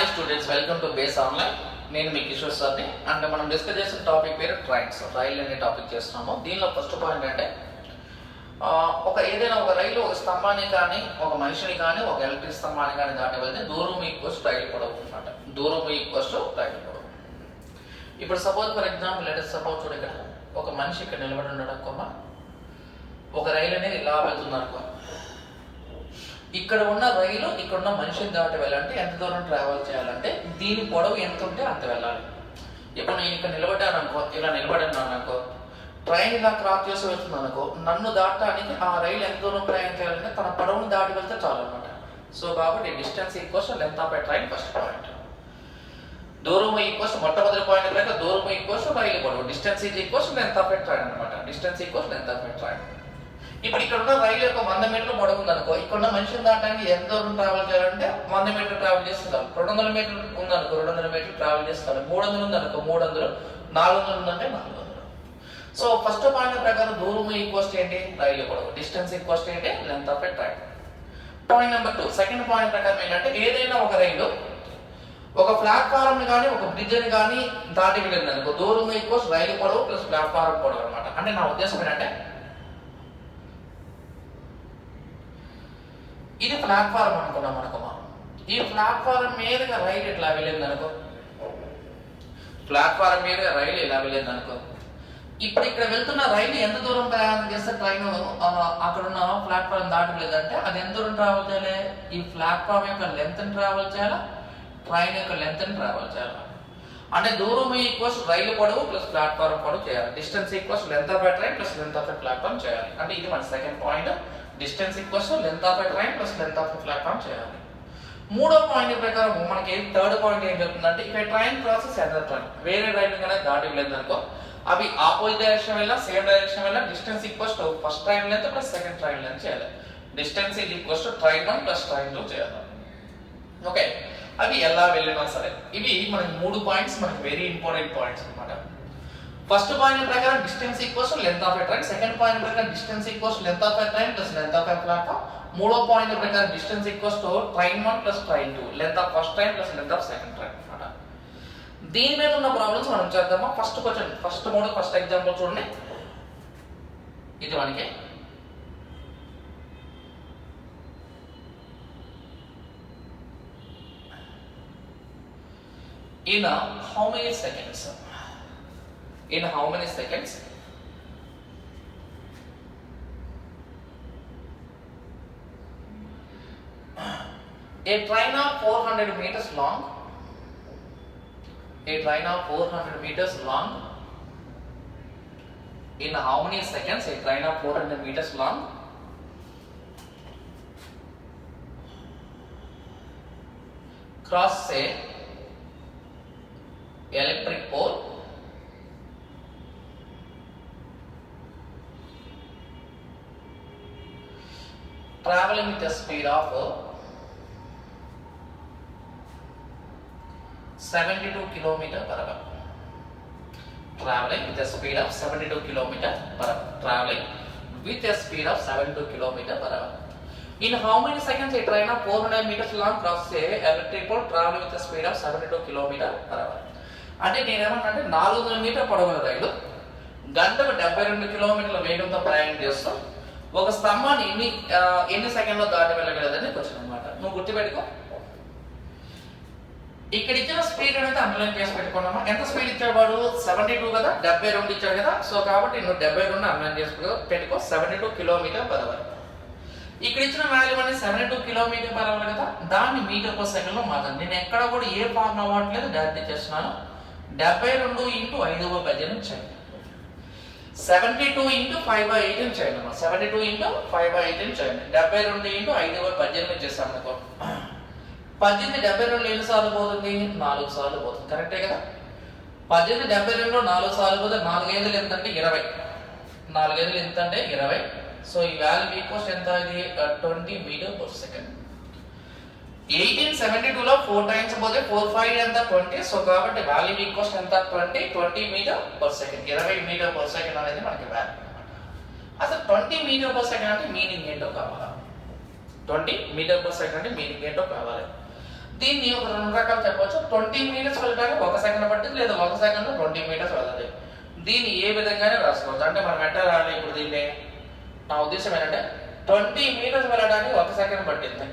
Hi students, welcome to base online. నేను మీ కిషోర్ సార్ని. అంటే మనం డిస్కస్ చేసిన టాపిక్ పేరు ట్రైన్స్, రైలు అనే టాపిక్ చేస్తున్నాము. దీనిలో ఫస్ట్ పాయింట్ అంటే ఏదైనా ఒక రైలు ఒక స్తంభాన్ని కానీ ఒక మనిషిని కానీ ఒక ఎలక్ట్రిక్ స్తంభాన్ని కానీ దాటి వెళ్తే దూరం ఈక్వల్స్ రైలు పొడవు అనమాట. దూరం ఈక్వల్స్ రైలు పొడవు. ఇప్పుడు సపోజ్ ఫర్ ఎగ్జాంపుల్ సపోజ్ చూడ, ఇక్కడ ఒక మనిషి ఇక్కడ నిలబడి ఉన్నాడు అనుకోమా, ఒక రైలు అనేది ఇలా వెళ్తుంది అనుకో. ఇక్కడ ఉన్న రైలు ఇక్కడ ఉన్న మనిషిని దాటి వెళ్ళాలంటే ఎంత దూరం ట్రావెల్ చేయాలంటే దీని పొడవు ఎంత ఉంటే అంత వెళ్ళాలి. ఇప్పుడు నేను ఇక్కడ నిలబడ్డాను అనుకో, ఇలా నిలబడినాను అనుకో, ట్రైన్ ఇలా క్రాస్ చేసి వెళ్తుంది అనుకో, నన్ను దాటడానికి ఆ రైలు ఎంత దూరం ప్రయాణం చేయాలంటే తన పొడవును దాటి వెళ్తే చాలు అనమాట. సో కాబట్టి distance equals length of a train first point. దూరం ఈక్వల్స్ మొట్టమొదటి పాయింట్ కనుక దూరం ఈక్వల్స్ రైలు పొడవు. Distance is equals length of a train అనమాట. Distance equals length of a train. ఇప్పుడు ఇక్కడ ఉన్న రైలు యొక్క 100 మీటర్లు పొడవు ఉందనుకో, ఇక్కడ ఉన్న మనిషిని దాటానికి ఎంత దూరం ట్రావెల్ చేయాలంటే 100 మీటర్లు ట్రావెల్ చేస్తాం. 200 మీటర్లు ఉందనుకో, 200 మీటర్లు ట్రావెల్ చేస్తాను. 300 ఉందనుకో 300, 400 ఉందంటే 400. సో ఫస్ట్ పాయింట్ ప్రకారం దూరం ఈక్వల్స్ ఏంటి? రైలు పొడవు. డిస్టెన్స్ ఈక్వల్స్ ఏంటి? Length of a train. Point number 2, second point ప్రకారం ఏంటంటే ఏదైనా ఒక రైలు ఒక ప్లాట్ఫారం ని కానీ ఒక బ్రిడ్జ్ ని కానీ దాటి వెళ్ళింది అనుకో, దూరం ఈక్వల్స్ రైలు పొడవు ప్లస్ ప్లాట్ఫారం పొడవు అనమాట. అంటే నా ఉద్దేశం ఏంటంటే ఇది ప్లాట్ఫారం అనుకున్నాం అనుకోమా, ఈ ప్లాట్ఫారం మీదుగా రైలు ఇట్లా వెళ్ళింది అనుకో, ప్లాట్ఫారం మీదుగా రైలు ఇలా వెళ్ళింది అనుకో. ఇప్పుడు ఇక్కడ వెళ్తున్న రైలు ఎంత దూరం ప్రయాణం చేస్తే ట్రైన్ అక్కడ ఉన్న ప్లాట్ఫారం దాటి వెళ్ళేదంటే అది ఎంత దూరం ట్రావెల్ చేయాలి? ఈ ప్లాట్ఫామ్ యొక్క లెంత్ ట్రావెల్ చేయాలా, ట్రైన్ యొక్క లెంత్ ట్రావెల్ చేయాలి. అంటే దూరం ఈక్వల్స్ రైలు పొడవు ప్లస్ ప్లాట్ఫారం పొడవు చేయాలి. Distance equals length of a train plus length of a platform చేయాలి. అంటే ఇది మన second point. Distance equals length of a train plus length of a platform చేయాలి. మూడో పాయింట్ ప్రకారం మనకి థర్డ్ పాయింట్ ఏం చెప్తుందంటే if A train crosses other train, వేరే రైలు కనుక దాటి వెళ్ళింది అనుకో, అవి ఆపోజిట్ డైరెక్షన్ వెళ్ళా సేమ్ డైరెక్షన్ వెళ్ళా distance equals to first train length plus second train length చేయాలి. Distance is equals to train 1 plus train 2 చేయాలి. ఓకే, అవి ఎలా వెళ్ళినా సరే ఇవి మనకి 3 పాయింట్స్, మనకి వెరీ ఇంపార్టెంట్ పాయింట్స్ అనమాట. ఫస్ట్ పాయింట్ ప్రకారం distance equals length of a train, second point ప్రకారం distance equals length of a train plus length of a platform, మూడో పాయింట్ ప్రకారం distance equals to train 1 plus train 2, length of first train plus length of second train అన్నమాట. దీని మీద ఉన్న problems మనం చేద్దామా? First question, first example చూడండి. ఇది మనకి in how many seconds? In how many seconds a train of 400 meters long, a train of 400 meters long, in how many seconds a train of 400 meters long cross a electric pole traveling with a speed of 72 km per hour. Traveling with a speed of 72 km per hour. Traveling with a speed of 72 km per hour. In how many seconds a train of 400 meters long crosses a electric pole traveling with a speed of 72 km per hour? అంటే నేనేమన్నా 400 metre పొడవుల రైలు గంటకు 72 కిలోమీటర్ల వేగంతో ప్రయాణం చేస్తూ ఒక స్తంభాన్ని ఎన్ని సెకండ్లో దాటి వెళ్ళగలదని క్వశ్చన్ అనమాట. నువ్వు గుర్తుపెట్టుకో, ఇక్కడ ఇచ్చిన స్పీడ్ అనేది అండర్లైన్ చేసి పెట్టుకున్నామా. ఎంత స్పీడ్ ఇచ్చాడు వాడు? 72 కదా, 72 ఇచ్చాడు కదా. సో కాబట్టి నువ్వు 72 అండర్లైన్ చేసి పెట్టుకో. 72 కిలోమీటర్ పర్ అవర్. ఇక్కడ ఇచ్చిన వాల్యూ అనేది 72 కిలోమీటర్ పర్ అవర్ కదా, దాన్ని మీటర్ పర్ సెకండ్ లో మాత్రం. నేను ఎక్కడ కూడా ఏ ఫార్మ్ అవ్వట్లేదు, డైరెక్ట్ చేస్తున్నాను. 72 ఇంటూ 5/10 చేయండి. 72 ఇంటూ 5/8 చేయండి. 72 ఇంటూ 5/8 చేయండి. 72 ఇంటూ 5/18 చేస్తాం అనుకో. 18 72 ఎన్ని సార్లు పోతుంది? 4 సార్లు పోతుంది. కరెక్టే కదా. 18 72 4 సార్లు పోతే 4 5 ఎంత అంటే 20. 4 5 ఎంత అంటే 20. సో ఈ వాల్యూ ఈక్వల్స్ ఎంత? ఇది 20 మీటర్ పర్ సెకండ్. 1872 లో 4 టైమ్స్ పోతే 4 5 ఎంత? 20. సో కాబట్టి వాల్యూ ఈక్వల్స్ ఎంత? 20 metre per second. 20 metre per second అనేది మనకి వాల్యూ అన్నమాట. అసలు 20 మీటర్ పర్ సెకండ్ అంటే మీనింగ్ ఏంటో కావాలా? 20 మీటర్ పర్ సెకండ్ అంటే మీనింగ్ ఏంటో కావాలి. దీన్ని ఒక రెండు రకాలు చెప్పవచ్చు. 20 మీటర్స్ వెళ్ళడానికి 1 సెకండ్ పట్టింది, లేదా 1 సెకండ్ 20 మీటర్స్ వెళ్ళదు. దీన్ని ఏ విధంగానే రాసుకోవచ్చు. అంటే మనం ఎట్లా రాయాలి ఇప్పుడు దీన్ని? నా ఉద్దేశం ఏంటంటే 20 మీటర్స్ వెళ్ళడానికి 1 సెకండ్ పట్టింది.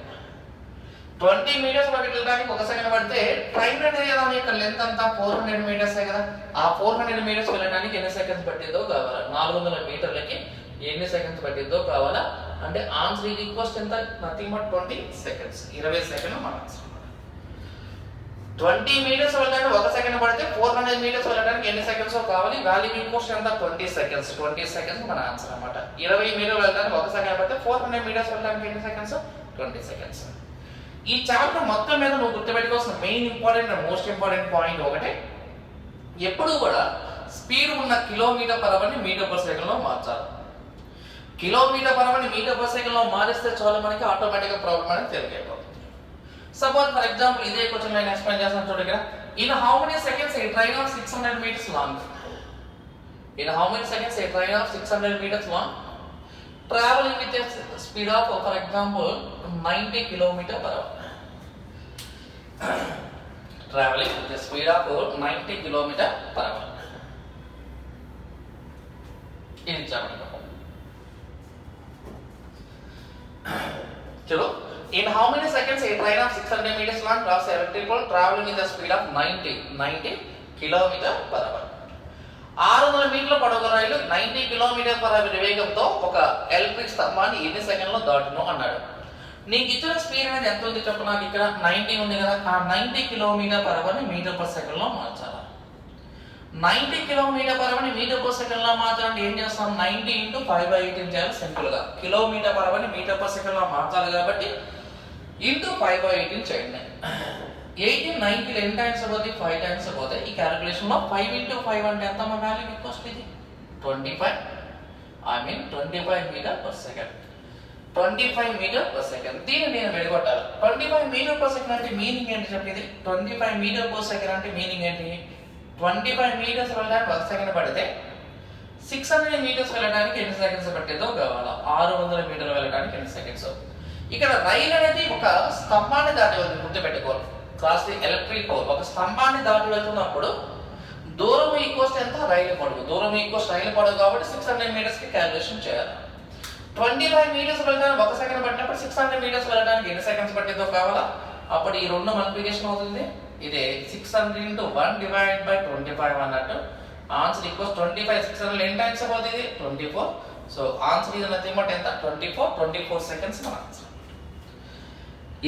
20 మీటర్స్ వెళ్ళడానికి 1 సెకండ్ పడితే ట్రైన్ అనేది దాని యొక్క లెంత్ అంతా 400 మీటర్సే కదా. ఆ 400 మీటర్స్ వెళ్ళడానికి ఎన్ని సెకండ్స్ పట్టిందో కావాలా? 400 మీటర్లకి ఎన్ని సెకండ్స్ పట్టిందో కావాలా? అంటే ఆన్సర్ ఇది ఈక్వల్స్ ఎంత? Nothing but 20 seconds. 20 సెకండ్లు మన ఆన్సర్. 20 మీటర్స్ వెళ్ళడానికి 1 సెకండ్ పడితే 400 మీటర్స్ వెళ్ళడానికి ఎన్ని సెకండ్స్ కావాలి? వాల్యూ ఈక్వల్స్ ఎంత? 20 సెకండ్స్. 20 సెకండ్స్ మన ఆన్సర్ అన్నమాట. 20 మీటర్లు వెళ్ళడానికి 1 సెకండ్ పడితే 400 మీటర్స్ వెళ్ళడానికి ఎన్ని సెకండ్స్? 20 సెకండ్స్. ఈ చాప్టర్ మొత్తం మీద నువ్వు గుర్తుపెట్టుకోవాల్సిన main important and most important point ఒకటే, ఎప్పుడు కూడా స్పీడ్ ఉన్న కిలోమీటర్ పర్ అవర్ ని మీటర్ పర్ సెకండ్ లో మార్చాలి. కిలోమీటర్ పర్ అవర్ ని మీటర్ పర్ సెకండ్ లో మారిస్తే చాలు మనకి ఆటోమేటిక్ గా ప్రాబ్లం అనేది తెలియకపోతుంది. సపోజ్ ఫర్ ఎగ్జాంపుల్ ఇదే క్వశ్చన్ నేను ఎక్స్ప్లెయిన్ చేస్తాను చూడండి ఇక్కడ. In how many seconds a train of 600 metres long? In how many seconds a train of 600 metres long traveling with a speed of, for example, 90 km per hour. Traveling with a speed of 90 km per hour. In Germany. Chalo. In how many seconds a train of 600 meters long crosses electric pole traveling with a speed of 90 km per hour? 600 మీటర్ల పొడవు రైలు 90 kilometre per hour వేగంతో ఒక electric స్తంభాన్ని ఎన్ని సెకండ్లో దాటును అన్నాడు. నీకు ఇచ్చిన స్పీడ్ అనేది ఎంత ఉంది చెప్పు నాకు. ఇక్కడ 90 ఉంది కదా. ఆ 90 కిలోమీటర్ పర్ అవర్ ని మీటర్ పర్ సెకండ్ లో మార్చాలి. 90 కిలోమీటర్ పర్ అవర్ ని మీటర్ పర్ సెకండ్ లో మార్చాలంటే ఏం చేస్తాం? 90 × 5/18 చేయాలి సింపుల్ గా. కిలోమీటర్ పర్ అవర్ ని మీటర్ పర్ సెకండ్ లో మార్చాలి కాబట్టి × 5/18 చేయండి. 18 90 ఎన్ని టైమ్స్ అవుతుంది? 5 టైమ్స్ అవుతుంది. ఈ క్యాలిక్యులేషన్ లో 5 × 5 అంటే ఎంత మా వాల్యూ మీకు వస్తుంది? 25. I mean 25 metre per second. 25 metre per second. దీన్ని నేను విడగొట్టాలి. 25 మీటర్ పర్ సెకండ్ అంటే మీనింగ్ ఏంటి చెప్పేది? 25 మీటర్ పర్ సెకండ్ అంటే మీనింగ్ ఏంటి? 25 మీటర్స్ వెళ్ళడానికి 1 సెకండ్ పడితే 600 మీటర్స్ వెళ్ళడానికి ఎన్ని సెకండ్స్ పట్టేదో కావాలా? 600 మీటర్లు వెళ్ళడానికి ఎన్ని సెకండ్స్? ఇక్కడ రైలు అనేది ఒక స్తంభాన్ని దాటి వెళ్తుంది, గుర్తుపెట్టుకోవాలి. Cross the electric pole. ఒక స్తంభాన్ని దాటి వెళ్తున్నప్పుడు దూరం ఈక్వల్స్ ఎంత? రైలు పొడవు. దూరం ఈక్వల్స్ రైలు పొడవు కాబట్టి 600 మీటర్స్ కి క్యాలిక్యులేషన్ చేయాలి. 25 మీటర్స్ వెళ్ళడానికి 1 సెకండ్ పట్టినప్పుడు 600 మీటర్స్ వెళ్ళడానికి ఎన్ని సెకండ్స్ పట్టిందో కావాలా? అప్పుడు ఈ రెండు మల్టిప్లికేషన్ అవుతుంది. ఇదే 600 × 1/25 అన్నట్టు. Answer equals 25. 600 ఎన్ని టైమ్స్ అవుతుంది? 24. సో ఆన్సర్ ఇది నథింగ్ బట్ ఎంత? 24 సెకండ్స్ మన ఆన్సర్.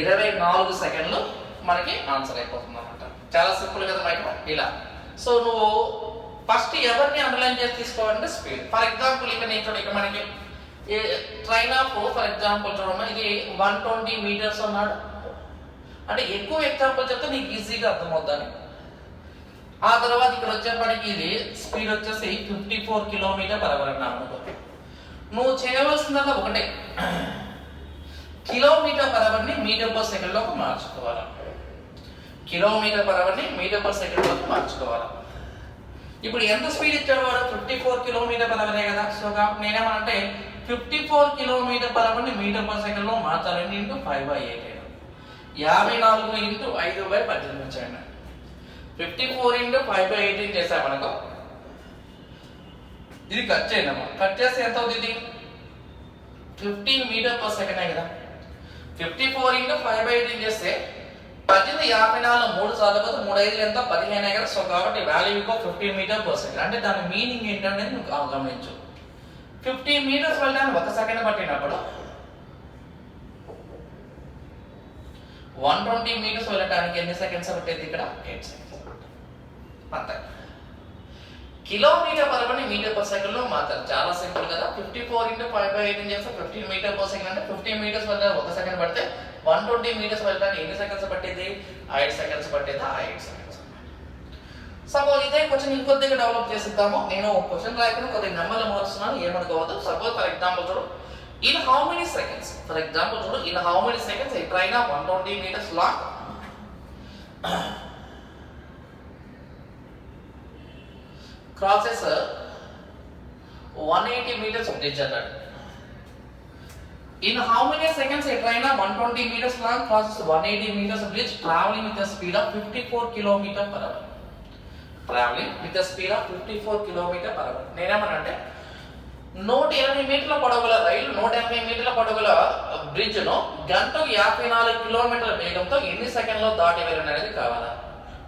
24 సెకండ్లు మనకి ఆన్సర్ అయిపోతుంది అన్నమాట. చాలా సింపుల్ కదా మైక్ ఇలా. సో నువ్వు ఫస్ట్ ఎవరిని అండర్లైన్ చేసి తీసుకోవాలంటే స్పీడ్. ఫర్ ఎగ్జాంపుల్ ఇక్కడ నేను చూడ ఇక్కడ మనకి ట్రైన్ ఆఫ్ ఫర్ ఎగ్జాంపుల్ చూడమ్మా ఇది 120 మీటర్స్ అన్నాడు. అంటే ఎక్కువ ఎగ్జాంపుల్ చెప్తే నీకు ఈజీగా అర్థమవుతుంది. ఆ తర్వాత ఇక్కడ వచ్చేప్పటికి ఇది స్పీడ్ వచ్చేసి 54 కిలోమీటర్ పర్ అవర్ అన్నాను. నువ్వు చేయవలసిందల్లా ఒకటే, కిలోమీటర్ పర్ అవర్ ని మీటర్ పర్ సెకండ్ లోకి మార్చుకోవాలి. కిలోమీటర్ పర్ అవర్ ని మీటర్ పర్ సెకండ్ లోకి మార్చుకోవాలి. ఇప్పుడు ఎంత స్పీడ్ ఇచ్చాడు వాడు? 54 కిలోమీటర్ పర్ అవరే కదా. సో కాబట్టి నేనేమనంటే 54 కిలోమీటర్ పర్ అవర్ ని మీటర్ పర్ సెకండ్ లో మార్చాలండి × 5/18. 54 × 5/18 చేయండి. 54 × 5/18 చేసామనుకో ఇది కట్ చేయండి. కట్ చేస్తే ఎంత అవుతుంది? 15 మీటర్ పర్ సెకండ్ కదా. 54 × 5/18 చేస్తే 18 54 3 సార్లు పోతే 3 5 ఎంత? 15 కదా. సో కాబట్టి value equal 15 metre per second. అంటే దాని మీనింగ్ ఏంటనేది నువ్వు గమనించు. 15 మీటర్స్ వెళ్ళడానికి 1 సెకండ్ పట్టినప్పుడు 120 మీటర్స్ వెళ్ళడానికి ఎన్ని సెకండ్స్ పట్టేది? ఇక్కడ 8 సెకండ్స్. అంతే. కిలోమీటర్ పర్ అవర్ ని మీటర్ పర్ సెకండ్ లో మార్చాలి. చాలా సింపుల్ కదా. 54 × 5/18 చేస్తే 15 మీటర్ పర్ సెకండ్. అంటే 15 మీటర్స్ వెళ్ళడానికి 1 సెకండ్ పడితే 120 మీటర్స్ వెళ్ళడానికి ఎన్ని సెకండ్స్ పట్టేది? 5 సెకండ్స్ పట్టేది. 5 సెకండ్స్. సపోజ్ ఇదే క్వశ్చన్ ఇంకొద్దిగా డెవలప్ చేసిద్దాము. నేను క్వశ్చన్ రాయకుండా కొద్దిగా నెంబర్లు మారుస్తున్నాను, ఏమనుకోవద్దు. సపోజ్ ఫర్ ఎగ్జాంపుల్ చూడు, in how many seconds? For example చూడు, in how many seconds a train of 120 metres long crosses 180 meters bridge అన్నాడు. In how many seconds a train of 120 meters long crosses 180 meters bridge traveling with a speed of 54 km per hour? Traveling with a speed of 54 km per hour. నేనేమనంటే 180 మీటర్ల పొడవుల రైలు 180 మీటర్ల పొడవుల bridge ను గంటకు 54 కిలోమీటర్ల వేగంతో ఎన్ని సెకండ్లో దాటి వెళ్ళనేది కావాలా?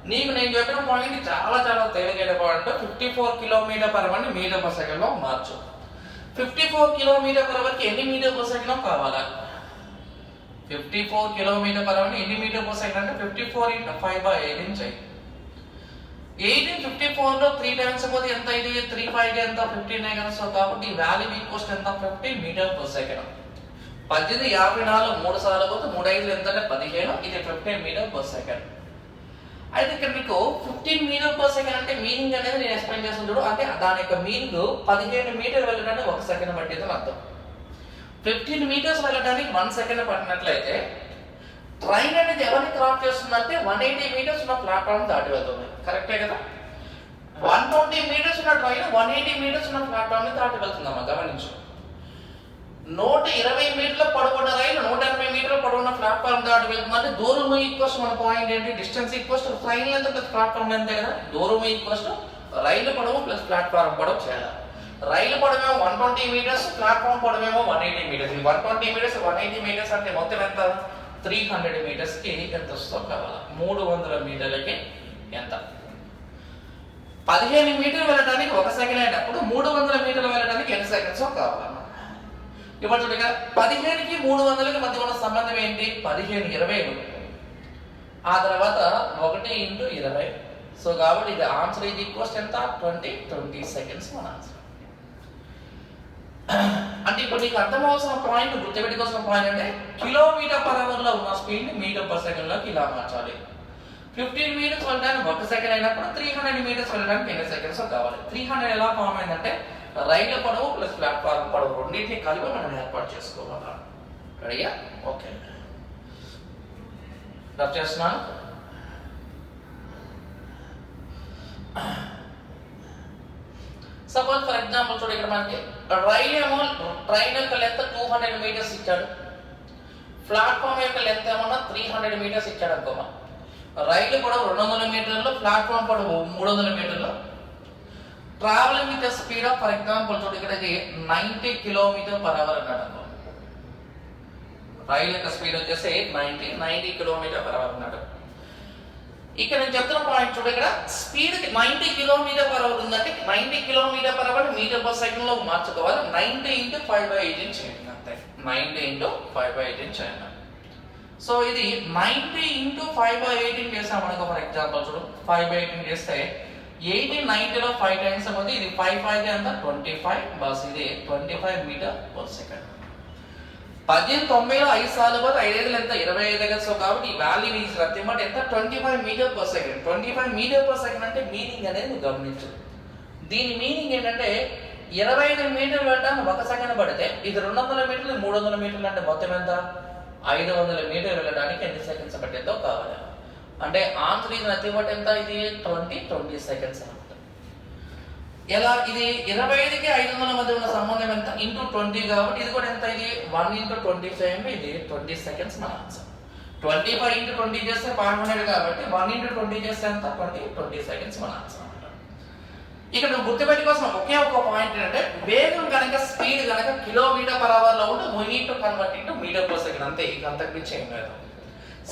నీకు నేను చెప్పిన పాయింట్ చాలా తేలికైన పాయింట్. 54 కిలోమీటర్ పర్ అవర్ ని మీటర్ పర్ సెకండ్ లో మార్చు. 54 కిలోమీటర్ పర్ అవర్ కి ఎన్ని మీటర్ పర్ సెకండ్ కావాలా? 54 కిలోమీటర్ పర్ అవర్ ని ఎన్ని మీటర్ పర్ సెకండ్ అంటే 54 into 5/18 చేయి. 18 54 లో 3 టైమ్స్ పోతే ఎంత ఇది? 3 5 ఎంత? 15 కదా. సో కాబట్టి వాల్యూ ఈక్వల్స్ ఎంత? 15 మీటర్ పర్ సెకండ్. 18 54 3 సార్లు పోతే 3 5 ఎంత అంటే 15. ఇది 15 మీటర్ పర్ సెకండ్. అయితే ఇక్కడ మీకు 15 మీటర్ పర్ సెకండ్ అంటే మీనింగ్ అనేది నేను ఎక్స్ప్లెయిన్ చేస్తాను చూడు. అంటే దాని యొక్క మీనింగ్ 15 మీటర్ వెళ్ళడానికి 1 సెకండ్ పట్టిందని అర్థం. 15 మీటర్స్ వెళ్ళడానికి 1 సెకండ్ పట్టినట్లయితే ట్రైన్ అనేది ఎవరిని క్రాస్ చేస్తుందంటే 180 మీటర్స్ ఉన్న ప్లాట్ఫామ్ దాటి వెళ్తుంది. కరెక్టే కదా? 120 మీటర్స్ ఉన్న ట్రైన్ 180 మీటర్స్ ఉన్న ప్లాట్ఫామ్ ని దాటి వెళ్తుందమ్మా, గమనించు. 120 మీటర్ల పొడవున్న రైలు 180 మీటర్ల పొడవున్న ప్లాట్ఫామ్ దాటి వెళ్తుందంటే దూరం ఈక్వల్స్ మన పాయింట్ ఏంటి? Distance equals train length plus platform length కదా. దూరం ఈక్వల్స్ రైలు పొడవు ప్లస్ ప్లాట్ఫామ్ పొడవు చేయాలి. రైలు పొడవేమో 120 మీటర్స్, ప్లాట్ఫామ్ పొడవేమో 180 మీటర్స్. 120 మీటర్స్ 180 మీటర్స్ అంటే మొత్తం ఎంత? 300 మీటర్స్ కి ఎంత వస్తుందో కావాలి. 300 మీటర్లకి ఎంత? 15 మీటర్లు వెళ్ళడానికి 1 సెకండ్ అయినప్పుడు 300 మీటర్లు వెళ్ళడానికి ఎన్ని సెకండ్స్ కావాలి? ఇప్పుడు చూడగా 15కి 300కి మధ్య ఉన్న సంబంధం ఏంటి? 15 20. ఆ తర్వాత 1 into 20. సో కాబట్టి ఇది ఆన్సర్ ఇది ఈక్వల్స్ ఎంత? 20 సెకండ్స్ మన ఆన్సర్. అంటే ఇప్పుడు నీకు అర్థమవలసిన పాయింట్, గుర్తుపెట్టుకోవాల్సిన పాయింట్ అంటే కిలోమీటర్ పర్ అవర్ లో ఉన్న స్పీడ్ ని మీటర్ పర్ సెకండ్ లోకి ఇలా మార్చాలి. 15 మీటర్స్ వెళ్ళడానికి 1 సెకండ్ అయినప్పుడు 300 మీటర్స్ వెళ్ళడానికి ఎన్ని సెకండ్స్ కావాలి? 300 ఎలా ఫామ్ అయిందంటే రైలు పొడవు ప్లస్ ప్లాట్ఫామ్ పొడవు రెండింటిని కలిపి మనం ఏర్పాటు చేసుకోవాలా. రెడీయా? ఓకే, రబ్ చేస్తున్నాను. సపోజ్ ఫర్ ఎగ్జాంపుల్ చూడ, ఇక్కడ మనకి రైలు ఏమో ట్రైన్ యొక్క లెంత్ 200 మీటర్స్ ఇచ్చాడు, ప్లాట్ఫామ్ యొక్క లెంత్ ఏమన్నా 300 మీటర్స్ ఇచ్చాడు అనుకోమా. రైలు పొడవు 200 మీటర్లు, ప్లాట్ఫామ్ పొడవు 300 మీటర్లు. Travelling with speed of for example చూడు, ఇక్కడ 90 కిలోమీటర్ పర్ అవర్ అన్నాడు అనుకో. రైలు యొక్క స్పీడ్ వచ్చేసి 90 కిలోమీటర్ పర్ అవర్ అన్నాడు. ఇక్కడ నేను చెప్తున్న పాయింట్ చూడు, ఇక్కడ స్పీడ్ 90 కిలోమీటర్ పర్ అవర్ ఉందంటే 90 kilometre per hour metre per second లో మార్చుకోవాలి. 90 into 5/18 చేయండి అంతే. 90 into 5/18 చేయండి. సో ఇది 90 into 5/18 చేసాం అనుకో. ఫర్ ఎగ్జాంపుల్ చూడు, 5/18 చేస్తే 1890 లో 5 టైమ్స్ అవుతుంది. ఇది 5 5 ఎంత? 25 బస్. ఇది 25 మీటర్ పర్ సెకండ్. 1890 లో 5 సార్లు పోతే 5 5 ఎంత? 25 దగ్గర. సో కాబట్టి ఈ వాల్యూ ఈజ్ నథింగ్ బట్ ఎంత? 25 metre per second. 25 metre per second అంటే మీనింగ్ అనేది నువ్వు గమనించు. దీని మీనింగ్ ఏంటంటే 25 మీటర్లు వెళ్ళడానికి 1 సెకండ్ పడితే ఇది 200 మీటర్లు 300 మీటర్లు అంటే మొత్తం ఎంత? 500 మీటర్లు వెళ్ళడానికి ఎన్ని సెకండ్స్ పట్టిందో కావాలి. అంటే ఆన్సర్ ఈజ్ నథింగ్ బట్ ఎంత? ఇది 20 సెకండ్స్ అనమాట. ఎలా? ఇది 25కి 500 మధ్య ఉన్న సంబంధం ఎంత? ఇంటూ 20 కాబట్టి ఇది కూడా ఎంత? ఇది 1 into 20 చేయండి. ఇది 20 సెకండ్స్ మన ఆన్సర్. 25 into 20 చేస్తే 500 కాబట్టి 1 into 20 చేస్తే ఎంత? 20 సెకండ్స్ మన ఆన్సర్ అనమాట. ఇక్కడ నువ్వు గుర్తుపెట్టుకోవాల్సిన ఒకే ఒక పాయింట్ ఏంటంటే వేగం కనుక స్పీడ్ కనుక కిలోమీటర్ పర్ అవర్ లో ఉంటే we need to convert into metre per second అంతే. ఇక అంతకు మించి ఏం లేదు.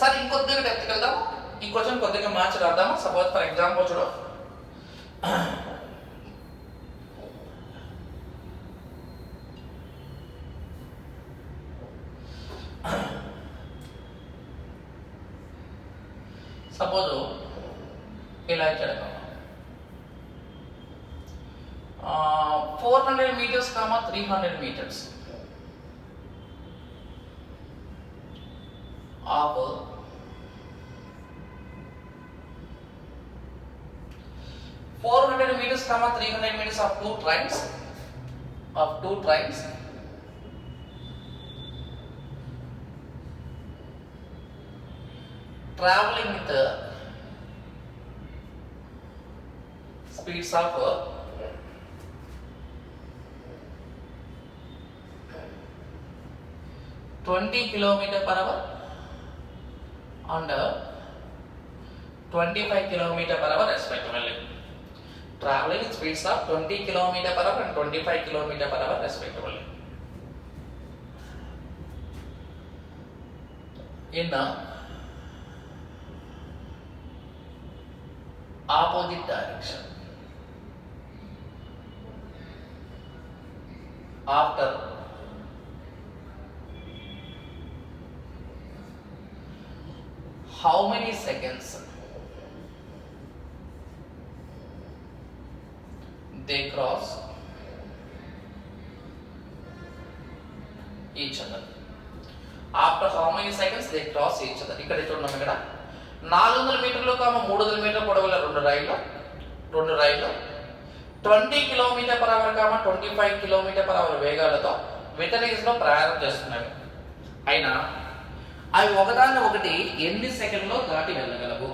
సరే ఇంకొద్దిగా డెప్త్కి వెళ్దాం. ఈ క్వశ్చన్ కొద్దిగా మార్చి రాద్దాము. సపోజ్ ఫర్ ఎగ్జాంపుల్ చూడు, సపోజ్ ఇలా ఇచ్చాడు 400 meters, 300 meters of 400 meters, 300 meters of two trains traveling with the speeds of 180 20 km/h and 25 km/h respectively. Traveling with speeds of 20 km/h and 25 km/h respectively. In the opposite direction. After how many seconds they cross each other? After how many seconds they cross each other? ఇక్కడ చూడండి, ఇక్కడ 400 మీటర్లు 300 మీటర్ల పొడవుల రెండు రైళ్లు 20 km/h 25 km/h వేగాలతో వితరీస్లో ప్రయాణం చేస్తున్నాయి. అయినా అవి ఒకదాన్ని ఒకటి ఎన్ని సెకండ్లో దాటి వెళ్ళగలవు?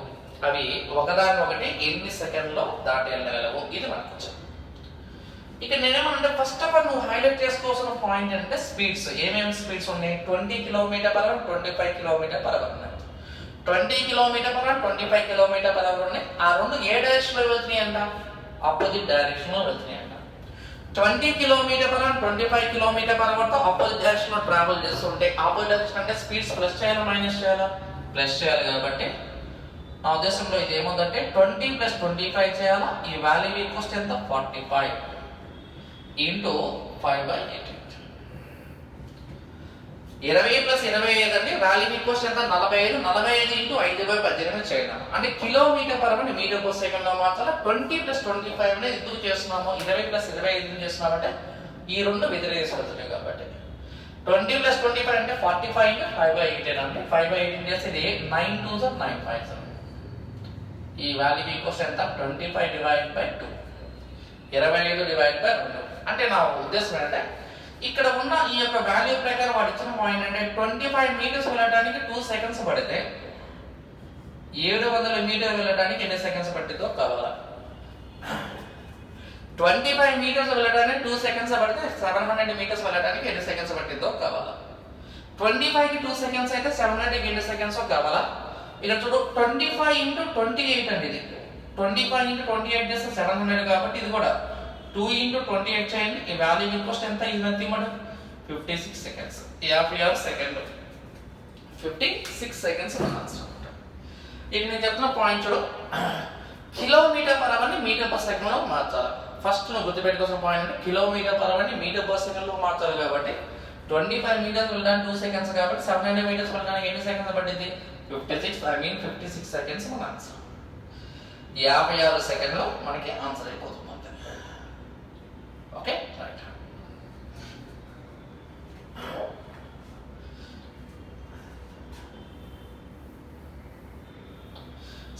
ఇది మనకు వచ్చాం. ఇక నేనేమన్నా ఫస్ట్ ఆఫ్ ఆల్ నువ్వు హైలైట్ చేసుకోవాల్సిన పాయింట్ అంటే స్పీడ్స్. ఏమేమి స్పీడ్స్ ఉన్నాయి? 20 km/h 25 km/h ఉన్నాయి. 20 km/h 25 km/h ఉన్నాయి. ఆ రెండు ఏ డైరెక్షన్ లో వెళ్తున్నాయి అంట? ఆపోజిట్ డైరెక్షన్ లో వెళ్తున్నాయి అంట. 20 km/h 25 km/h తో ఆపోజిట్ డైరెక్షన్ లో ట్రావెల్ చేస్తుంటే ఆపోజిట్ డైరెక్షన్ అంటే స్పీడ్స్ ప్లస్ చేయాలా మైనస్ చేయాలా? ప్లస్ చేయాలి. కాబట్టి నా ఉద్దేశంలో ఇది ఏముందంటే 20 + 25 చేయాలా. ఈ వాల్యూ ఈక్వల్స్ ఎంత? 45 ఇంటూ 5/18. 20 + 25 అంటే వాల్యూ ఈక్వల్స్ ఎంత? 45. 45 ఇంటూ 5/18 చేయాలి. అంటే km/h మీటర్/సెకండ్ లో మార్చాలి. 20 + 25 అనేది ఎందుకు చేస్తున్నాము? 20 + 25 ఎందుకు చేస్తున్నామంటే ఈ రెండు వ్యతిరేకిస్తున్నాయి కాబట్టి. 20 + 25 అంటే 45 ఇంటూ 5/18 అంటే 5/18 చేస్తే ఇది 9 2s 9 5s. ఈ వాల్యూ ఈక్వల్స్ ఎంత? 25 / 2. 25 / 2. అంటే నా ఉద్దేశం ఏంటంటే ఇక్కడ ఉన్న ఈ యొక్క వాల్యూ ప్రకారం వాడు ఇచ్చిన పాయింట్ అంటే 25 మీటర్స్ వెళ్ళడానికి 2 సెకండ్స్ పడితే 700 మీటర్లు వెళ్ళడానికి ఎన్ని సెకండ్స్ పట్టిందో కావాలా? 25 మీటర్స్ వెళ్ళడానికి 2 సెకండ్స్ పడితే 700 మీటర్స్ వెళ్ళడానికి ఎన్ని సెకండ్స్ పట్టిందో కావాలా? 25 కి 2 సెకండ్స్ అయితే 700 కి ఎన్ని సెకండ్స్ కావాలా? ఇక్కడ చూడు 25 ఇంటూ 28 అండి. ఇది 25 ఇంటూ 28 చేస్తే 700 కాబట్టి ఇది కూడా 2 ఇంటూ 28 చేయండి. ఈ వాల్యూ ఈక్వల్స్ ఎంత? ఇది nothing but 56 seconds. 56 second 56 seconds మన ఆన్సర్. ఇక నేను చెప్తున్న పాయింట్ చూడు, km/h మీటర్/సెకండ్ లో మార్చాలి. ఫస్ట్ నువ్వు గుర్తుపెట్టుకోవాల్సిన పాయింట్ అంటే km/h మీటర్/సెకండ్ లో మార్చాలి. కాబట్టి 25 మీటర్స్ వెళ్ళడానికి 2 సెకండ్స్ కాబట్టి 700 మీటర్స్ వెళ్ళడానికి ఎన్ని సెకండ్స్ పట్టింది? 56 సెకండ్స్ మన ఆన్సర్. 56 సెకండ్లో మనకి ఆన్సర్ అయిపోతుంది. Okay, right.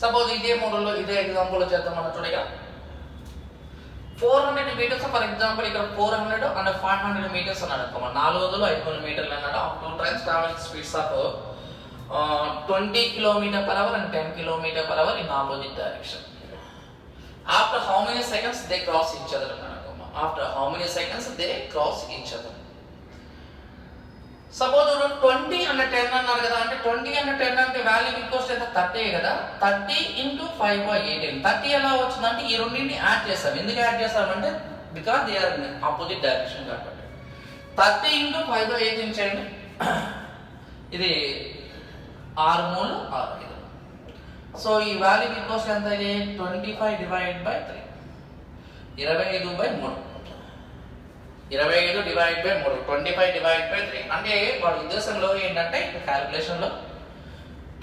సపోజ్ ఇదే మోడల్లో ఇదే ఎగ్జాంపుల్ చేద్దాం. మనం చూడగా 400 మీటర్స్ ఫర్ ఎగ్జాంపుల్ ఇక్కడ 400 అండ్ 500 మీటర్స్ అన్నాడు అనుకో. 400 500 మీటర్లు అన్నాడు. 2 times traveling speeds of 20 km/h and 10 km/h in opposite direction. After how many seconds they cross each other? After how many seconds they cross each other? Suppose 20 and 10 అన్నారు కదా. అంటే 20 and 10 అంటే value equals ఎంత? 30 కదా. 30 into 5/18. 30 ఎలా వచ్చిందంటే ఈ రెండింటిని యాడ్ చేస్తాం. ఎందుకు యాడ్ చేస్తామంటే because they are in opposite direction కాబట్టి. 30 ఇంటూ 5/18 చేయండి. ఇది 6 3 6. సో ఈ వాల్యూ ఈక్వల్స్ ఎంత? ఇది 25 divided by 3. 25/3. 25 divide by 3. 25 divide by 3. అంటే వాడి ఉద్దేశంలో ఏంటంటే ఇక్కడ క్యాలిక్యులేషన్ లో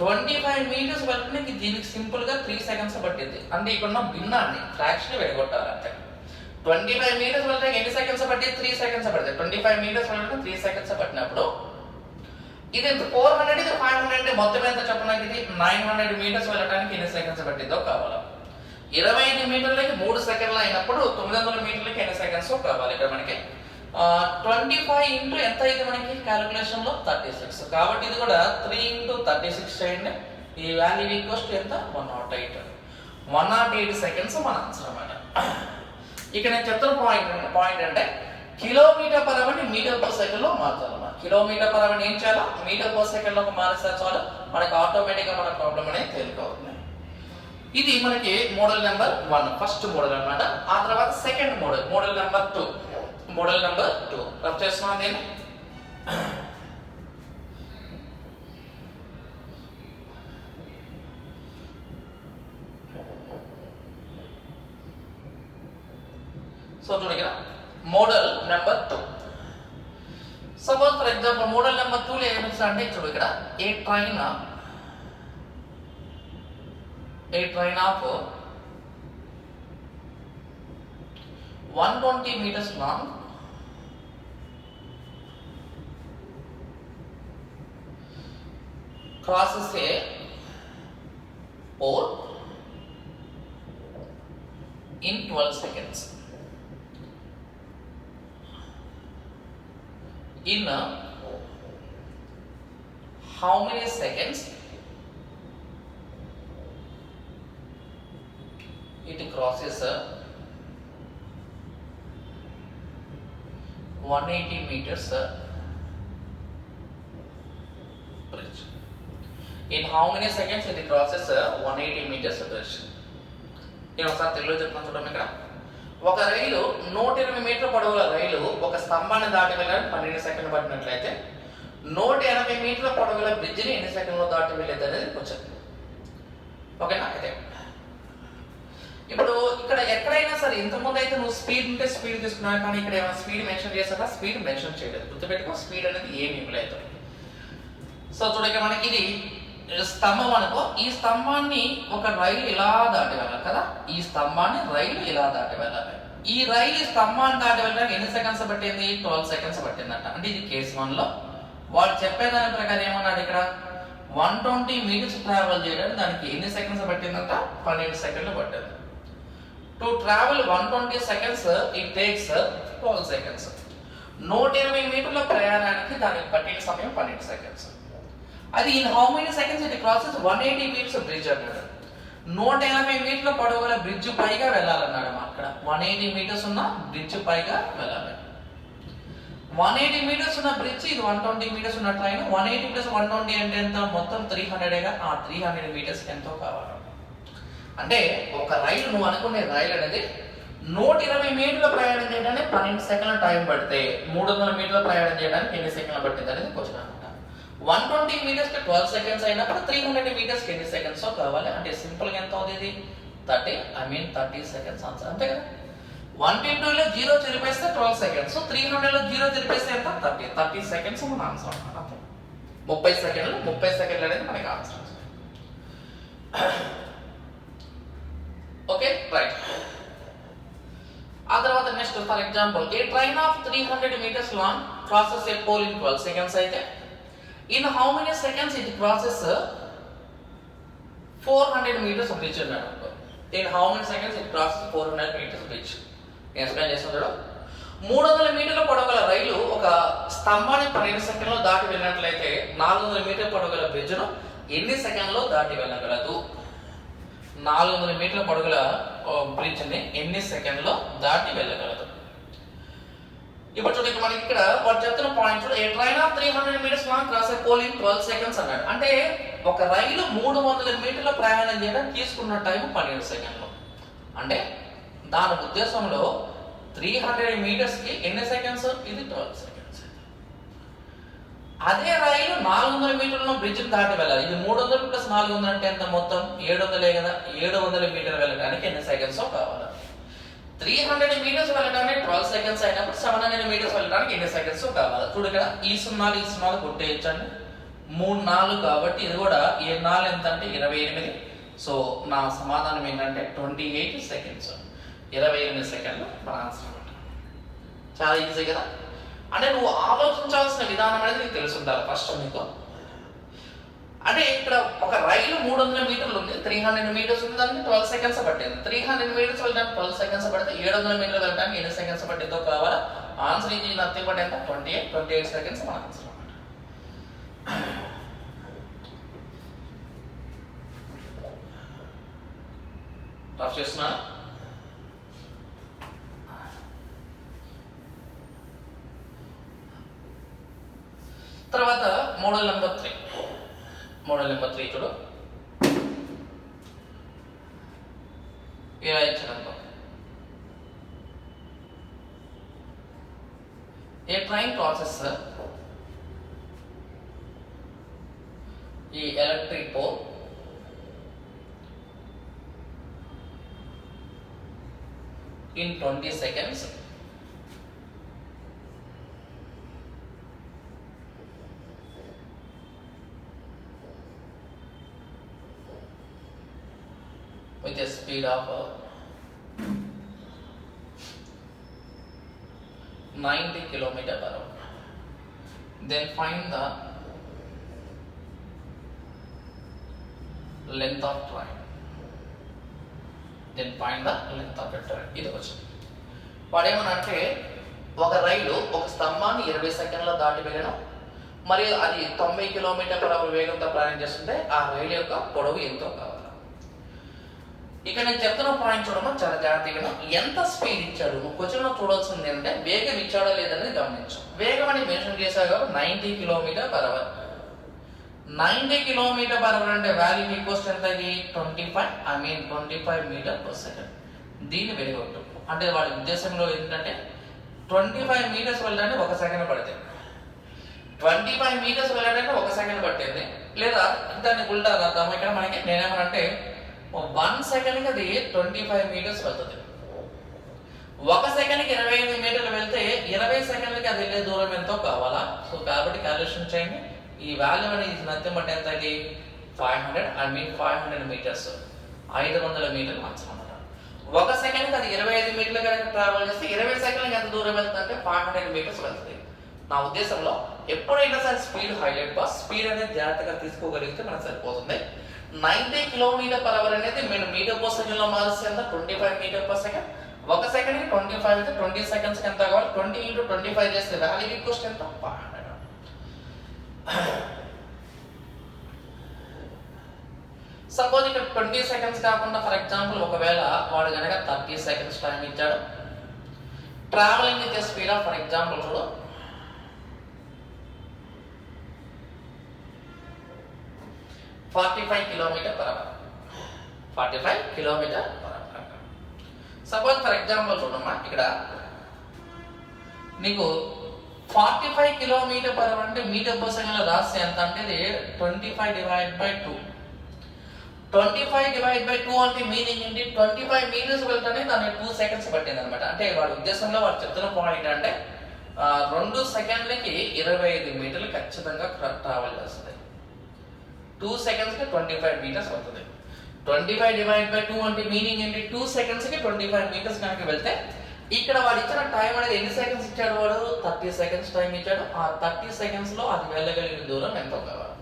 25 మీటర్స్ వెళ్ళడానికి దీనికి సింపుల్ గా 3 సెకండ్స్ పట్టింది. అంటే ఇక్కడ ఉన్న భిన్నాన్ని ఫ్రాక్షన్ విడగొట్టాలి అంతే. 25 మీటర్స్ వెళ్ళడానికి ఎన్ని సెకండ్స్ పట్టింది? 3 సెకండ్స్ పడుతుంది. 25 మీటర్స్ వెళ్ళడానికి 3 సెకండ్స్ పట్టినప్పుడు ఇది 400 ఇది 500 మొత్తం ఎంత చెప్పు నాకు. ఇది 900 మీటర్స్ వెళ్ళడానికి ఎన్ని సెకండ్స్ పట్టిందో కావాలా? 25 మీటర్లకి 3 సెకండ్లు అయినప్పుడు 900 మీటర్లకి ఎన్ని సెకండ్స్ కావాలి? ఇక్కడ మనకి 25 ఇంటూ ఎంత అయితే మనకి క్యాలిక్యులేషన్ లో 36. కాబట్టి ఇది కూడా 3 ఇంటూ 36 చేయండి. ఈ వాల్యూ ఈక్వల్స్ టు ఎంత? 108 సెకండ్స్ మన ఆన్సర్ అన్నమాట. ఇక నేను చెప్తున్న పాయింట్ అంటే km/h మీటర్/సెకండ్ లో మార్చాలి. కిలోమీటర్ పర్ అవర్ ఏం చేయాలా, మీటర్ పర్ సెకండ్ లోకి మారిస్తే చాలు మనకి ఆటోమేటిక్ గా మన ప్రాబ్లం అనేది తేలికవుతుంది. ఇది మనకి మోడల్ నెంబర్ 1 ఫస్ట్ మోడల్ అన్నమాట. ఆ తర్వాత సెకండ్ మోడల్ నెంబర్ 2 రఫ్ చేస్తున్నాను నేను. సో చూడండి ఇక్కడ model number 2. Suppose for example model number 2 లో ఏమిస్తా అంటే చూడు ఇక్కడ ఏ train of 120 meters long crosses a pole in 12 seconds. In how many seconds it crosses 180 meters bridge? In how many seconds it crosses 180 meters bridge? నేను ఒకసారి తెలుగులో చెప్తాను చూడండి. ఇక్కడ ఒక రైలు 120 మీటర్ల పొడవుల రైలు ఒక స్తంభాన్ని దాటి వెళ్ళడానికి 12 సెకండ్లు పట్టినట్లయితే 180 మీటర్ల పొడవుల బ్రిడ్జిని ఎన్ని సెకండ్లో దాటి వెళ్ళేది అనేది క్వశ్చన్. ఓకేనా? అయితే ఇప్పుడు ఇక్కడ ఎక్కడైనా సరే ఇంతకుముందు అయితే నువ్వు స్పీడ్ ఉంటే స్పీడ్ తీసుకున్నావు, కానీ ఇక్కడ ఏమైనా స్పీడ్ మెన్షన్ చేస్తారా? స్పీడ్ మెన్షన్ చేయలేదు. గుర్తుపెట్టుకో, స్పీడ్ అనేది ఏమి ఇవ్వలేదు. సో చూడక మనకి ఇది స్తంభం అనుకో, ఈ స్తంభాన్ని ఒక రైలు ఇలా దాటి వెళ్ళాలి కదా, ఈ స్తంభాన్ని రైలు ఇలా దాటి వెళ్ళాలి. ఈ రైలు స్తంభాన్ని దాటి వెళ్ళడానికి ఎన్ని సెకండ్స్ పట్టింది? 12 seconds పట్టిందట. అంటే ఇది కేసు 1 లో వాడు చెప్పేదాని ప్రకారం ఏమన్నాడు, ఇక్కడ 120 meters ట్రావెల్ చేయడానికి దానికి ఎన్ని సెకండ్స్ పట్టిందంట? 12 సెకండ్లు పట్టింది. To travel 120 seconds it takes 12 seconds. 120 మీటర్ల ప్రయాణానికి దానికి పట్టిన సమయం 12 seconds. అది in how many seconds it crosses 180 meters bridge అన్నాడు. 180 మీటర్ల పొడవు గల బ్రిడ్జ్ పైగా వెళ్ళాలన్నాడు. అక్కడ 180 meters ఉన్న బ్రిడ్జ్ పైగా వెళ్ళాలి. 180 meters ఉన్న బ్రిడ్జ్, ఇది 120 meters ఉన్న ట్రైన్. 180 plus 120 అంటే ఎంత? మొత్తం 300గా. ఆ 300 meters ఎంతో కావాలి. అంటే ఒక రైలు, నువ్వు అనుకునే రైలు అనేది 120 మీటర్ల ప్రయాణం చేయడానికి 12 సెకండ్ల టైం పడితే 300 మీటర్ల ప్రయాణం చేయడానికి ఎన్ని సెకండ్లు పట్టింది అనేది క్వశ్చన్ అనమాట. 120 meters కి 12 seconds అయినప్పుడు 300 meters కి ఎన్ని సెకండ్స్ కావాలి అంటే సింపుల్ గా ఎంత అవుతుంది? 30 seconds ఆన్సర్. అంతే కదా. 120 లో 0 చెరిపేస్తే 12 seconds, 300 లో 0 చెరిపేస్తే ఎంత? 30 seconds మన ఆన్సర్ అన్నమాట. అంతే. 30 సెకండ్లు అనేది మనకి ఆన్సర్. Okay, right. ఆ తర్వాత next for example A train of 300 meters long crosses a pole in 12 seconds అయితే in how many seconds it crosses 400 meters bridge అన్నాడు. in how many seconds it crosses 400 meters bridge? Explain చేస్తున్నాడు. 300 మీటర్ల పొడవుగల రైలు ఒక స్తంభాన్ని 12 సెకండ్లో దాటి వెళ్ళినట్లయితే 400 మీటర్ల పొడవుగల బ్రిడ్జ్ను ఎన్ని సెకండ్లో దాటి వెళ్ళగలదు? 400 మీటర్ల పొడవుల బ్రిడ్జ్ని ఎన్ని సెకండ్లో దాటి వెళ్ళగలదు? ఇప్పుడు చూడండి, మనకి ఇక్కడ వాడు చెప్తున్న పాయింట్ చూడ, a train of 300 meters long cross a pole in 12 seconds అన్నాడు. అంటే ఒక రైలు 300 మీటర్ల ప్రయాణం చేయడానికి తీసుకున్న టైం 12 సెకండ్లు. అంటే దాని ఉద్దేశంలో 300 meters కి ఎన్ని సెకండ్స్? ఇది 12 seconds. అదే రైలు 400 మీటర్ల బ్రిడ్జ్ దాటి వెళ్ళాలి. ఇది 300 plus 400 అంటే ఎంత? మొత్తం 700 కదా. 700 మీటర్లు వెళ్ళడానికి ఎన్ని సెకండ్స్ కావాలి? 300 meters వెళ్ళడానికి 12 seconds అయినప్పుడు 700 meters వెళ్ళడానికి ఎన్ని సెకండ్స్ కావాలి? చూడు ఇక్కడ ఈ సున్నాలు కొట్టేయచ్చండి. 3 4 కాబట్టి ఇది కూడా 7 4 ఎంత అంటే 28. సో నా సమాధానం ఏంటంటే 28 seconds. 28 సెకండ్లు మన ఆన్సర్ అనమాట. చాలా ఈజీ కదా. అంటే నువ్వు ఆలోచించాల్సిన విధానం అనేది నీకు తెలిసి ఉండాలి ఫస్ట్ నీకు. అంటే ఇక్కడ ఒక రైలు 300 మీటర్లు ఉంది, 300 meters ఉంది, దానికి 12 seconds పట్టింది. 300 meters వెళ్ళడానికి 12 seconds పడితే 700 మీటర్లు వెళ్ళడానికి ఎన్ని సెకండ్స్ పట్టిందో కావాలా? ఆన్సర్ ఇది నథింగ్ బట్ ఎంత? 28 seconds మన ఆన్సర్ అనమాట. రఫ్ చేస్తున్నా. తర్వాత మోడల్ నెంబర్ 3. మోడల్ నెంబర్ 3 చూడు. ఇలా ఇచ్చినందుకు ఏ ట్రైన్ ప్రాసెసర్ ఈ electric pole in 20 seconds with a speed of 90 km/h. Then find the length of train. Then find the length of the train. ఇది question. వాడేమనంటే ఒక రైలు ఒక స్తంభాన్ని 20 సెకండ్ల దాటి వెళ్ళడం మరియు అది 90 km/h వేగంతో ప్రయాణం చేస్తుంటే ఆ రైలు యొక్క పొడవు ఎంతో కావాలి. ఇక్కడ నేను చెప్తున్న పాయింట్ చూడమా చాలా జాగ్రత్తగా. ఎంత స్పీడ్ ఇచ్చాడు నువ్వు క్వశ్చన్లో చూడాల్సింది ఏంటంటే వేగం ఇచ్చాడో లేదనేది గమనించు. వేగం అని మెన్షన్ చేశావు కాబట్టి 90 km/h. 90 km/h అంటే వాల్యూ ఈక్వల్స్ ఎంత? ఇది 25 m/s. దీన్ని వెలుగొట్టు. అంటే వాడి ఉద్దేశంలో ఏంటంటే 25 మీటర్స్ వెళ్ళడానికి 1 సెకండ్ పడుతుంది. 25 మీటర్స్ వెళ్ళడానికి 1 సెకండ్ పట్టింది. లేదా దాన్ని ఉల్టా రాద్దాం. ఇక్కడ మనకి నేనేమనంటే 1 సెకండ్కి అది 25 మీటర్స్ వెళ్తుంది. 1 సెకండ్కి 25 మీటర్లు వెళ్తే 20 సెకండ్లకి అది వెళ్ళే దూరం ఎంతో కావాలా? సో కాబట్టి క్యాలిక్యులేషన్ చేయండి. ఈ వాల్యూ అనేది నత్యం బట్టి ఎంత? ఇది 500 మీటర్స్, 500 మీటర్లు మార్చమన్నమాట. 1 సెకండ్కి అది 25 మీటర్లు కనుక ట్రావెల్ చేస్తే 20 సెకండ్లకి ఎంత దూరం వెళ్తుందంటే 500 మీటర్స్ వెళ్తుంది. నా ఉద్దేశంలో ఎప్పుడైనా సరే స్పీడ్ హైలైట్ పాస్ స్పీడ్ అనేది జాగ్రత్తగా తీసుకోగలిగితే మనకు సరిపోతుంది. 90 km/h అనేది నేను మీటర్ పర్ సెకండ్ లో మారిస్తే ఎంత? 25 m/s. 1 సెకండ్ కి 25 అయితే 20 సెకండ్స్ కి ఎంత కావాలి? 20 × 25 చేస్తే వాల్యూ ఈక్వల్స్ ఎంత? 500. సపోజ్ ఇక్కడ 20 సెకండ్స్ కాకుండా ఫర్ ఎగ్జాంపుల్ ఒకవేళ వాడు కనుక 30 సెకండ్స్ టైం ఇచ్చాడు. Travelling with speed of for example చూడు 45 km/h. 45 km/h. Suppose for example చూడమ్మా ఇక్కడ నీకు 45 km/h అంటే మీటర్ పర్ సెకండ్ లో రాస్తే ఎంత అంటే ఇది 25/2. 25/2 అంటే మీనింగ్ ఏంటి? 25 మీటర్స్ వెళ్తానే దానికి 2 సెకండ్స్ పట్టింది అనమాట. అంటే వాడి ఉద్దేశంలో వాడు చెప్తున్న పాయింట్ అంటే 2 సెకండ్లకి 25 మీటర్లు ఖచ్చితంగా ట్రావెల్ చేస్తుంది. 2 సెకండ్స్ కి 25 మీటర్స్ అవుతుంది. 25/2 అంటే మీనింగ్ ఏంటి? 2 సెకండ్స్ కి 25 మీటర్స్ కనుక వెళ్తే ఇక్కడ వాడు ఇచ్చిన టైం అనేది ఎన్ని సెకండ్స్ ఇచ్చాడు? వాడు 30 సెకండ్స్ టైం ఇచ్చాడు. ఆ 30 సెకండ్స్ లో అది వెళ్ళగలిగిన దూరం ఎంతో కావాలి?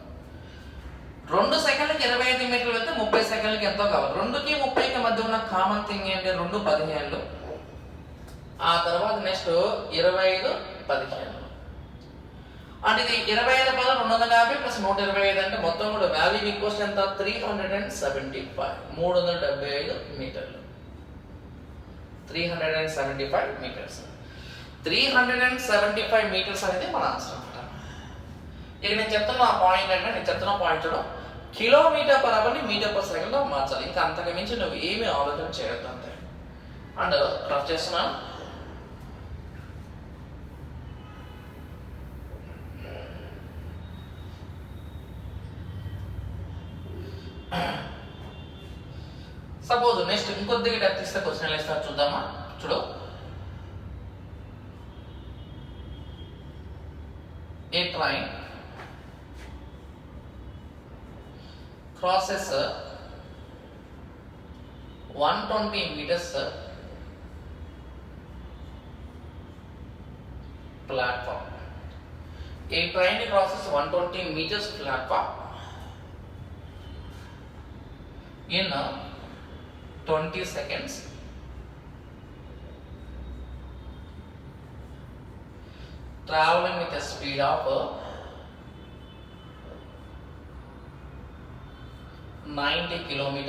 2 సెకండ్లకి 25 మీటర్లు వెళ్తే 30 సెకండ్లకి ఎంతో కావాలి? 2కి 30కి మధ్య ఉన్న కామన్ థింగ్ ఏంటి? 2 15. ఆ తర్వాత నెక్స్ట్ 25 15. అంటే ఇది 25 250 ప్లస్ 125 అంటే మొత్తం కూడా వాల్యూ ఈక్వల్స్ ఎంత? 375 మీటర్లు. 375 మీటర్స్. 375 మీటర్స్ అనేది మన ఆన్సర్ అనమాట. ఇక నేను చెప్తున్న పాయింట్ అంటే చూడు km/h మీటర్ పర్ సెకండ్ లో మార్చాలి. ఇంకా అంతకు మించి నువ్వు ఏమి ఆలోచన చేయొద్దు అంతే. అండ్ రఫ్ చేస్తున్నాను. సపోజ్ నెక్స్ట్ ఇంకొద్దిగా డెప్త్ ఇస్తే క్వశ్చన్ వేస్తారు చూద్దామా. చూడు ఏ train crosses 120 meters platform. A train crosses 120 meters platform in 20 seconds. Traveling with a speed of 90 km/h.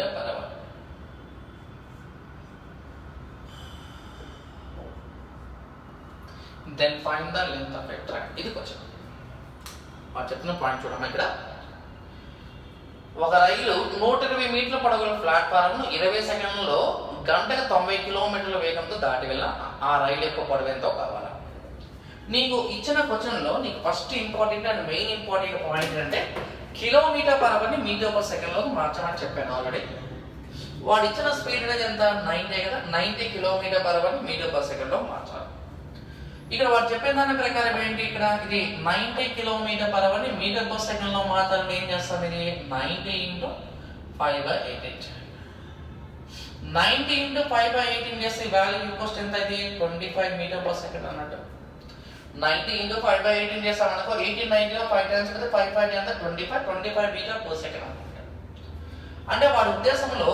Then find the length of a track. ఇది క్వశ్చన్. చెప్తున్న point చూడమ్మా. ఇక్కడ ఒక రైలు 120 మీటర్ల పొడవుల ప్లాట్ఫారం 20 సెకండ్లలో గంటకు 90 కిలోమీటర్ల వేగంతో దాటి వెళ్ళిన ఆ రైలు యొక్క పొడవు ఎంతో కావాలి. నీకు ఇచ్చిన క్వశ్చన్లో నీకు first important and main important point అంటే కిలోమీటర్ పర్ అవర్ని మీటర్ పర్ సెకండ్లోకి మార్చమని చెప్పాను ఆల్రెడీ. వాడు ఇచ్చిన స్పీడ్ అనేది ఎంత 90 కదా, 90 కిలోమీటర్ పర్ అవర్ని మీటర్ పర్ సెకండ్లో మార్చాలి. ఇక్కడ వాడు చెప్పిన దాని ప్రకారం ఏంటి, ఇక్కడ ఇది 90 కిలోమీటర్ పర్ అవర్ని మీటర్ పర్ సెకండ్లో మార్చాలని ఏం చేస్తాం, ఇది 90 × 5/18. 90 × 5/18 చేస్తే వాల్యూ ఈక్వల్స్ ఎంత, ఇది 25 మీటర్ పర్ సెకండ్ అన్నట్టు. 90 × 5/18 చేస్తాం అనుకో, 18 90 5 టైమ్స్ కదా, 5 5 ఎంత 25 మీటర్ పర్ సెకండ్ అన్నమాట. అంటే వాడి ఉద్దేశంలో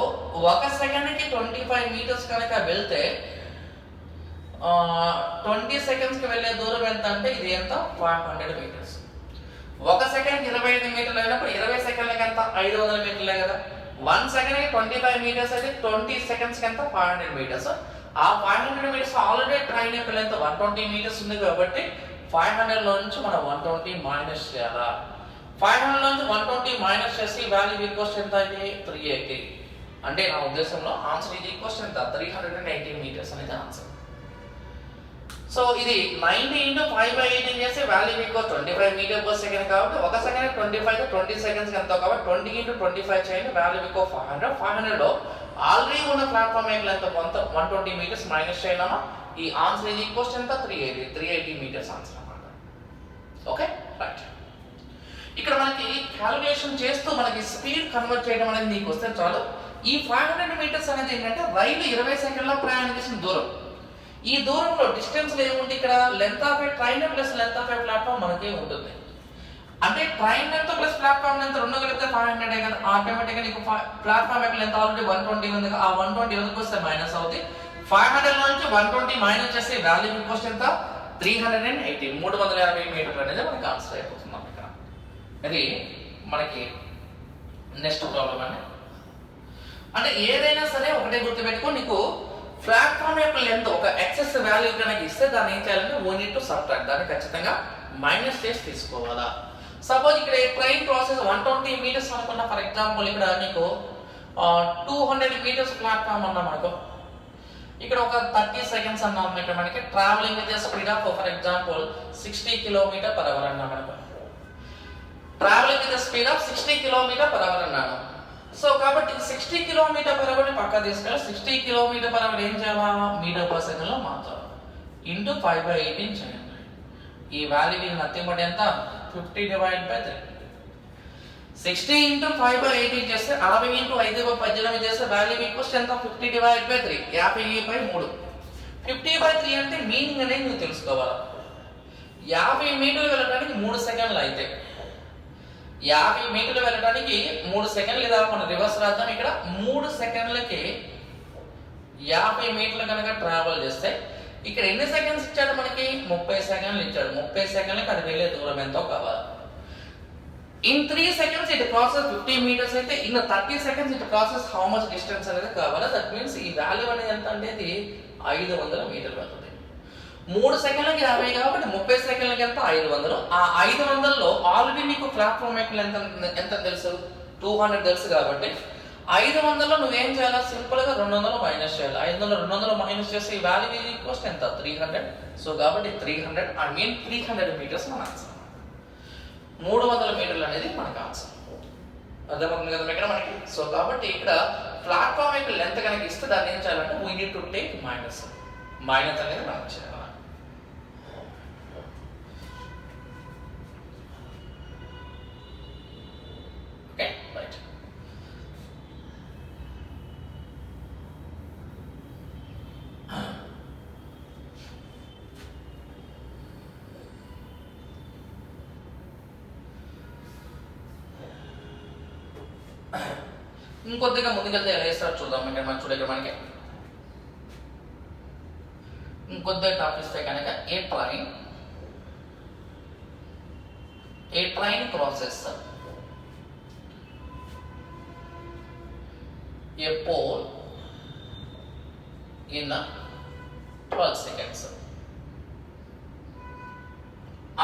ఒక సెకండ్కి 25 మీటర్స్ కనుక వెళ్తే 20 సెకండ్స్కి వెళ్ళే దూరం ఎంత అంటే ఇది ఎంత 500 మీటర్స్. ఒక సెకండ్ 25 మీటర్లు అయినప్పుడు 20 సెకండ్లకి ఎంత 500 మీటర్లే కదా. 1 సెకండ్కి 25 మీటర్స్ అయితే 20 సెకండ్స్కి ఎంత 500 మీటర్స్. ఆ 500 మీటర్స్ ఆల్రెడీ ట్రైన్ యొక్క లెంత్ 120 మీటర్స్ ఉంది కాబట్టి 500లో నుంచి మనం 120 మైనస్ చేయాలా. 500లో నుంచి 120 మైనస్ చేసి వాల్యూ ఈక్వల్స్ ఎంత అయితే 380. అంటే నా ఉద్దేశంలో ఆన్సర్ ఇది ఈక్వల్స్ ఎంత 380 మీటర్స్ అనేది ఆన్సర్. సో ఇది 90 × 5/18 చేస్తే value equal 25 metre per second కాబట్టి ఒక సెకండ్ 25 20 సెకండ్స్ ఎంత కాబట్టి 20 × 25 చేయండి, వాల్యూ ఈక్వల్ 500. 500లో ఆల్రెడీ ఉన్న ప్లాట్ఫామ్ యొక్క లెంత్ 120 మీటర్స్ మైనస్ చేయడమా, ఈ ఆన్సర్ ఇది ఈక్వల్స్ ఎంత 380 మీటర్స్ ఆన్సర్ అన్నమాట. Okay right. ఇక్కడ మనకి క్యాలిక్యులేషన్ చేస్తూ మనకి స్పీడ్ కన్వర్ట్ చేయడం అనేది నీకు వస్తే చాలు. ఈ 500 మీటర్స్ అనేది ఏంటంటే రైలు 20 సెకండ్లో ప్రయాణం చేసిన దూరం. ఈ దూరంలో డిస్టెన్స్ ఏముంది, ఇక్కడ length of A train plus length of A platform మనకి ఉంటుంది. అంటే train length plus platform length రెండు కలిపితే 500 కదా. ఆటోమేటిక్గా నీకు ప్లాట్ఫామ్ యొక్క లెంత్ ఆల్రెడీ 120 ఉంది, ఆ 120 ఎందుకు వస్తే మైనస్ అవుతుంది. 500 నుంచి 120 మైనస్ చేస్తే వాల్యూ ఈక్వల్స్ ఎంత 380 380 మీటర్లు అనేది మనకి ఆన్సర్ అయిపోతుంది ఇక్కడ. ఇది మనకి నెక్స్ట్ ప్రాబ్లం అండి. అంటే ఏదైనా సరే ఒకటే గుర్తుపెట్టుకో, నీకు ప్లాట్ఫామ్ యొక్క లెంత్ ఒక ఎక్సెస్ వాల్యూ కనుక ఇస్తే దాన్ని ఏం చేయాలంటే we need to subtract, దాన్ని ఖచ్చితంగా మైనస్ చేసి తీసుకోవాలా. సపోజ్ ఇక్కడ ట్రైన్ ప్రాసెస్ 120 మీటర్స్ అనుకున్నా, ఫర్ ఎగ్జాంపుల్ ఇక్కడ నీకు 200 మీటర్స్ ప్లాట్ఫామ్ అన్నా మనకు, ఇక్కడ ఒక 30 సెకండ్స్ అన్నాం. ఇక్కడ మనకి travelling with speed of for example 60 km/h అన్నా మనకు, travelling with speed of 60 km/h అన్నాను. సో కాబట్టి 60 km/h పక్కా తీసుకెళ్ళి 60 km/h ఏం చేయాలా మీటర్ పర్ సెకండ్ లో మార్చాలి. ఇంటూ 5/18 చేయండి. ఈ వాల్యూ నథింగ్ బట్ ఎంత 50/3. 60 × 5/18 చేస్తే 60 × 5/18 చేస్తే వాల్యూ ఈక్వల్స్ ఎంత 50/3 50/3. 50/3 అంటే మీనింగ్ అనేది నువ్వు తెలుసుకోవాలి. 50 మీటర్లు వెళ్ళడానికి 3 సెకండ్లు అయితే 50 మీటర్లు వెళ్ళడానికి 3 సెకండ్లు, లేదా మనం రివర్స్ రాద్దాం. ఇక్కడ 3 సెకండ్లకి 50 మీటర్లు కనుక ట్రావెల్ చేస్తే ఇక్కడ ఎన్ని సెకండ్స్ ఇచ్చాడు మనకి 30 సెకండ్లు ఇచ్చాడు. 30 సెకండ్లకి అది వెళ్ళే దూరం ఎంతో కావాలి. In 3 seconds it process 50 metres అయితే in 30 seconds it process how much distance అనేది కావాలి. దట్ మీన్స్ ఈ వాల్యూ అనేది ఎంత అంటే ఇది 500 మీటర్లు అవుతుంది. 3 సెకండ్లకి 50 కాబట్టి 30 సెకండ్లకి ఎంత 500. ఆ 500లో ఆల్రెడీ నీకు ప్లాట్ఫామ్ యొక్క ఎంత తెలుసు 200 తెలుసు కాబట్టి 500లో నువ్వేం చేయాలా, సింపుల్ గా 200 మైనస్ చేయాలి. 200 మైనస్ చేస్తే ఈ వాల్యూ ఈక్వల్స్ ఎంత 300. సో కాబట్టి 300 ఐ మీన్ 300 మీటర్స్ మన ఆన్సర్. 300 మీటర్లు అనేది మనకు ఆన్సర్. అర్థమవుతుంది కదా ఇక్కడ మనకి. సో కాబట్టి ఇక్కడ ప్లాట్ఫామ్ యొక్క లెంత్ కనుక ఇస్తే దాన్ని ఏం చేయాలంటే we need to take minus అనేది మనం చేయాలి. Okay right. ఇంకొద్దిగా ముందుకెళ్తే ఎలా చేస్తారో చూద్దాం. ఇక్కడ మనం చూడగల మనకి ఇంకొద్దిగా టాపిక్ ఇస్తే కనుక a train crosses a pole in 12 seconds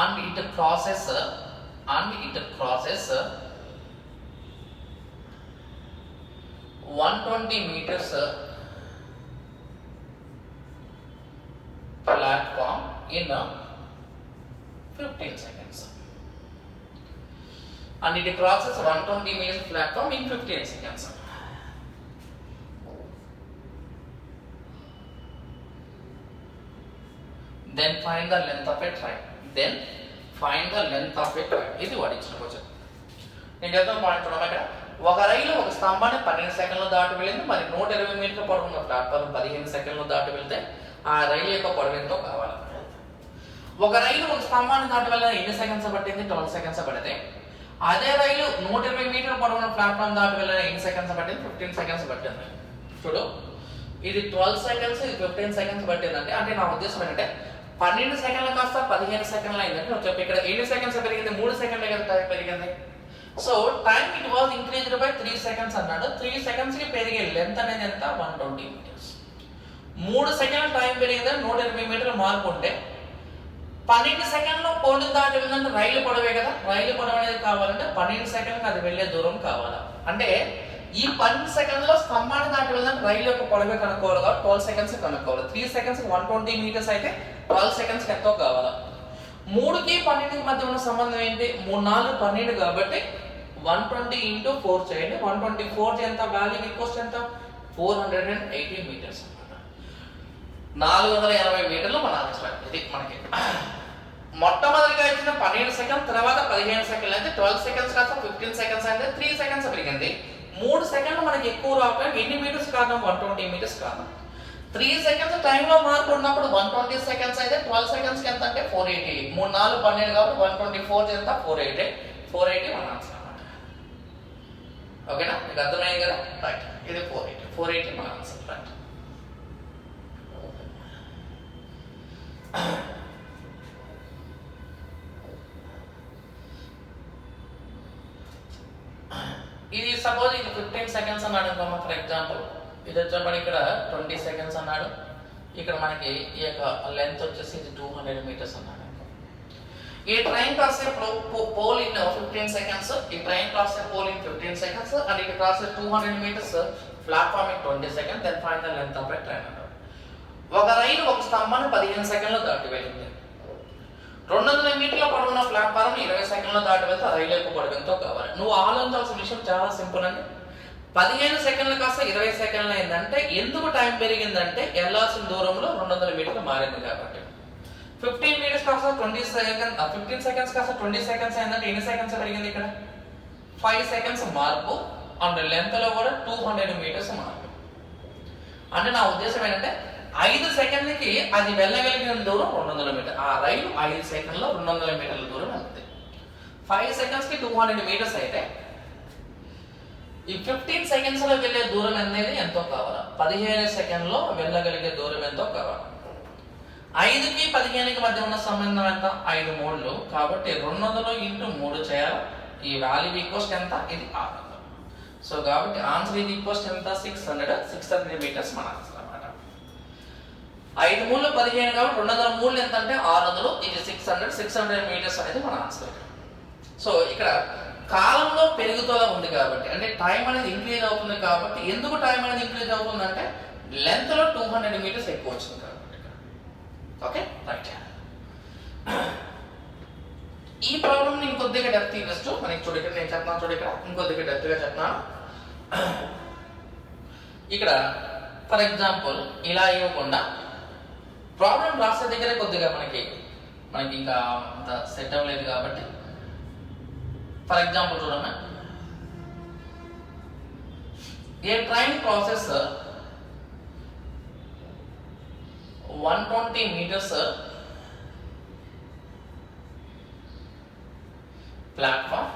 and it crosses and it crosses 120 meters platform in 15 seconds. And it crosses 120 meters platform in 15 seconds. Then find the length of a train. Then find the length of a train. ఇది వాడి ఇచ్చిన question. నేను చెప్తాను point చూడమ్మా. ఇక్కడ ఒక రైలు ఒక స్తంభాన్ని 12 సెకండ్లు దాటి వెళ్ళింది. మరి 120 మీటర్ల పొడవు ఉన్న ప్లాట్ఫామ్ 15 సెకండ్లు దాటి వెళ్తే ఆ రైలు యొక్క పొడవు ఎంతో కావాలి. ఒక రైలు ఒక స్తంభాన్ని దాటి వెళ్ళిన ఎన్ని సెకండ్స్ పట్టింది? 12 సెకండ్స్ పడితే అదే రైలు 120 మీటర్ల పొడవు ఉన్న ప్లాట్ఫామ్ దాటి వెళ్ళిన ఎన్ని సెకండ్స్ పట్టింది? 15 సెకండ్స్ పట్టింది. చూడు, ఇది 12 సెకండ్స్, ఇది 15 సెకండ్స్ పట్టిందంటే అంటే నా ఉద్దేశం ఏంటంటే 12 సెకండ్ల కాస్త 15 సెకండ్లు అయిందంటే నువ్వు చెప్పి ఇక్కడ ఎన్ని సెకండ్స్ పెరిగింది? 3 సెకండ్లే కదా టైం పెరిగింది. So time it was increased by 3 seconds అన్నాడు. 3 సెకండ్స్ కి పెరిగే లెంత్ అనేది ఎంత? 120 మీటర్స్. 3 సెకండ్ల టైం పెరిగింది, 120 మీటర్ల మార్పు ఉంటే 12 సెకండ్లో పోటీ దాటి వెళ్ళిందంటే రైలు పొడవే కదా. రైలు పొడవు అనేది కావాలంటే 12 సెకండ్కి అది వెళ్ళే దూరం కావాలా. అంటే ఈ 12 సెకండ్లో స్తంభాన్ని దాటి వెళ్ళిందంటే రైలు యొక్క పొడవే కనుక్కోవాలి కాబట్టి 12 సెకండ్స్ కనుక్కోవాలి. 3 సెకండ్స్ 120 మీటర్స్ అయితే 12 సెకండ్స్ ఎంతో కావాలా. 3కి 12కి మధ్య ఉన్న సంబంధం ఏంటి? 3 4 12 కాబట్టి 120 into 4 చేయండి. 124 ఎంత? వాల్యూ ఈక్వల్స్ ఎంత? 480 మీటర్స్ అన్నమాట. 480 మీటర్లు మన ఆన్సర్. ఇది మనకి మొట్టమొదటిగా ఇచ్చిన 12 సెకండ్, తర్వాత 15 సెకండ్లు అయితే 12 సెకండ్స్ కాస్త 15 సెకండ్స్ అంటే 3 సెకండ్స్ పెరిగింది. 3 సెకండ్లు మనకి ఎక్కువ రావడానికి ఎన్ని మీటర్స్ కారణం? 120 మీటర్స్ కారణం. 3 సెకండ్స్ టైంలో మార్పు ఉన్నప్పుడు 120 సెకండ్స్ అయితే 12 సెకండ్స్ ఎంత అంటే 480. 3 4 12 కాబట్టి 124 ఎంత? 480 మన ఆన్సర్ అన్నమాట. ఓకేనా? మీకు అర్థమైంది కదా? రైట్. ఇది 480 మన ఆన్సర్. రైట్. ఇది సపోజ్ ఇది 15 సెకండ్స్ అన్నాడు అనుకోమా. ఫర్ ఎగ్జాంపుల్ ఇది వచ్చేప్పటి ఇక్కడ 20 సెకండ్స్ అన్నాడు. ఇక్కడ మనకి ఈ యొక్క లెంత్ వచ్చేసి ఇది 200 మీటర్స్ అన్నాడు. ఈ train cross pole in 15 seconds, ఈ train cross pole in 15 seconds and it cross 200 metres platform in 20 seconds. Then find the length of a train అన్నాడు. ఒక రైలు ఒక స్తంభాన్ని 15 సెకండ్లు దాటి వెళ్ళింది. 200 మీటర్ల పొడవున్న ప్లాట్ఫామ్ 20 సెకండ్లు దాటి వెళ్తే ఆ రైలు యొక్క పొడవు ఎంతో కావాలి. నువ్వు ఆలోచించాల్సిన విషయం చాలా సింపుల్ అండి. 15 సెకండ్లు కాస్త 20 సెకండ్లు అయిందంటే ఎందుకు టైం పెరిగిందంటే వెళ్ళాల్సిన దూరంలో 200 మీటర్లు మారింది కాబట్టి. 15 మీటర్స్ కాస్త 20 సెకండ్స్, 15 సెకండ్స్ కాస్త 20 సెకండ్స్ అయిందంటే ఎన్ని సెకండ్స్ పెరిగింది? ఇక్కడ 5 సెకండ్స్ మార్పు. అండ్ లెంత్ లో కూడా 200 మీటర్స్ మార్పు. అంటే నా ఉద్దేశం ఏంటంటే 5 సెకండ్లకి అది వెళ్ళగలిగిన దూరం 200 మీటర్లు. ఆ రైలు 5 సెకండ్లో 200 మీటర్ల దూరం వెళ్తుంది. 5 సెకండ్స్ కి 200 మీటర్స్ అయితే ఈ 15 సెకండ్స్ లో వెళ్ళే దూరం అనేది ఎంతో కావాలా? 15 సెకండ్లో వెళ్ళగలిగే దూరం ఎంతో కావాలా? 5కి 15కి మధ్య ఉన్న సంబంధం ఎంత? 5 3లు కాబట్టి 200 into 3 చేయాలి. ఈ వాల్యూ ఈక్వల్స్ ఎంత? ఇది 600. సో కాబట్టి ఆన్సర్ ఇది ఈక్వల్స్ ఎంత? 600 మీటర్స్ మన ఆన్సర్ అన్నమాట. 5 3లు 15 కాబట్టి 200 3లు ఎంత అంటే 600. ఇది 600 మీటర్స్ అనేది మన ఆన్సర్. సో ఇక్కడ కాలంలో పెరుగుతూ ఉంది కాబట్టి అంటే టైం అనేది ఇంక్రీజ్ అవుతుంది కాబట్టి ఎందుకు టైం అనేది ఇంక్రీజ్ అవుతుంది అంటే లెంత్ లో 200 మీటర్స్ ఎక్కువ వచ్చింది కాబట్టి. Okay right. ఈ ప్రాబ్లం ని ఇంకొద్దిగా డెప్త్ ఇవ్వచ్చు మనకి. చూడు ఇక్కడ నేను చెప్తున్నాను, చూడు ఇక్కడ ఇంకొద్దిగా డెప్త్ గా చెప్తున్నాను. ఇక్కడ ఫర్ ఎగ్జాంపుల్ ఇలా ఇవ్వకుండా ప్రాబ్లం రాసే దగ్గర కొద్దిగా మనకి ఇంకా అంత సెట్ అవ్వలేదు కాబట్టి ఫర్ ఎగ్జాంపుల్ చూడమ్మా. ఏ train process 120 meters platform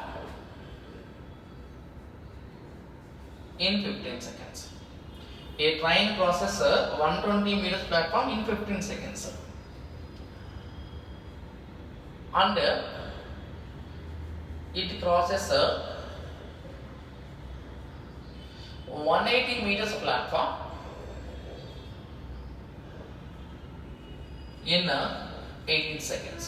in 15 seconds. A train crosses 120 meters platform in 15 seconds. And it crosses 180 meters platform in 18 seconds.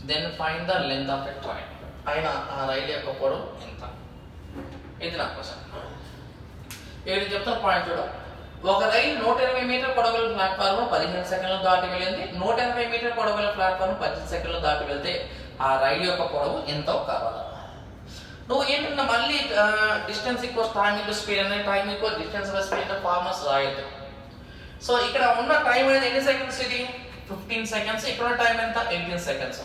Then find the length of a train. అయిన ఆ రైలు యొక్క పొడవు ఎంత? ఇది నా క్వశ్చన్. ఏడు చెప్తా పాయింట్ చూడు. ఒక రైలు 120 మీటర్ పొడవుల ప్లాట్ఫామ్ 15 సెకండ్లు దాటి వెళ్ళింది. 180 మీటర్ పొడవుల ప్లాట్ఫామ్ 18 సెకండ్లు దాటి వెళ్తే ఆ రైలు యొక్క పొడవు ఎంతో కావాలి. నువ్వు ఏంటంటే మళ్ళీ distance equals time into speed అనే time equal distance by speed formulas రాయొద్దు. సో ఇక్కడ ఉన్న టైం అనేది ఎన్ని సెకండ్స్? ఇది 15 సెకండ్స్. ఇక్కడ ఉన్న టైం ఎంత? 18 సెకండ్స్.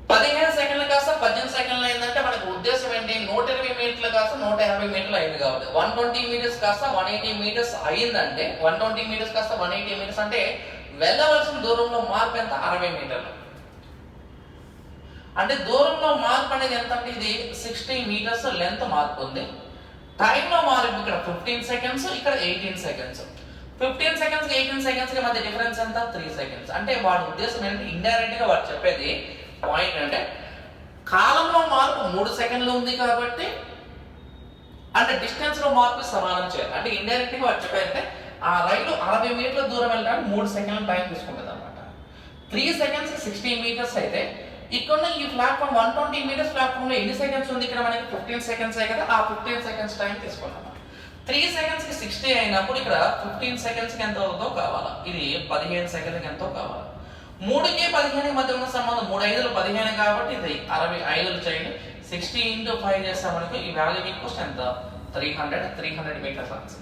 15 సెకండ్లు కాస్త 18 సెకండ్లు అయిందంటే మనకు ఉద్దేశం ఏంటి? 120 మీటర్లు కాస్త 150 మీటర్లు అయింది కాబట్టి 120 మీటర్స్ కాస్త 180 మీటర్స్ అయిందంటే 120 మీటర్స్ కాస్త 180 మీటర్స్ అంటే వెళ్ళవలసిన దూరంలో మార్పు ఎంత? 60 మీటర్లు. అంటే దూరంలో మార్పు అనేది ఎంత అంటే ఇది 60 మీటర్స్ లెంత్ మార్పు ఉంది. టైంలో మార్పు ఇక్కడ 15 సెకండ్స్, ఇక్కడ 18 సెకండ్స్. 15 సెకండ్స్ 18 సెకండ్స్ కి మధ్య డిఫరెన్స్ ఎంత? 3 సెకండ్స్. అంటే వాడి ఉద్దేశం ఏంటంటే ఇండైరెక్ట్ గా వాడు చెప్పేది పాయింట్ అంటే కాలంలో మార్పు 3 సెకండ్లు ఉంది కాబట్టి అంటే డిస్టెన్స్ లో మార్పు సమానం చేయాలి. అంటే ఇండైరెక్ట్ గా వాడు చెప్పేదంటే ఆ రైలు 60 మీటర్ల దూరం వెళ్ళడానికి 3 సెకండ్ల టైం తీసుకుంటుంది అనమాట. 3 సెకండ్స్ 60 మీటర్స్ అయితే ఇక్కడ ఈ ప్లాట్ఫామ్ 120 మీటర్స్ ప్లాట్ఫామ్ లో ఎన్ని సెకండ్స్ ఉంది? ఇక్కడ మనకి 15 సెకండ్స్ కదా. ఆ 15 సెకండ్స్ టైం తీసుకున్నాం. 3 సెకండ్స్ కి 60 అయినప్పుడు ఇక్కడ 15 సెకండ్స్ కి ఎంత అవుతుందో కావాలా. ఇది 15 సెకండ్లకి ఎంతో కావాలా. 3కి 15 మధ్య ఉన్న సంబంధం 3 5లు 15 కాబట్టి ఇది 65 చేయండి. 60 into 5 చేస్తామనుకో ఈ వాల్యూ ఈక్వల్స్ ఎంత? 300 మీటర్స్ ఆన్సర్.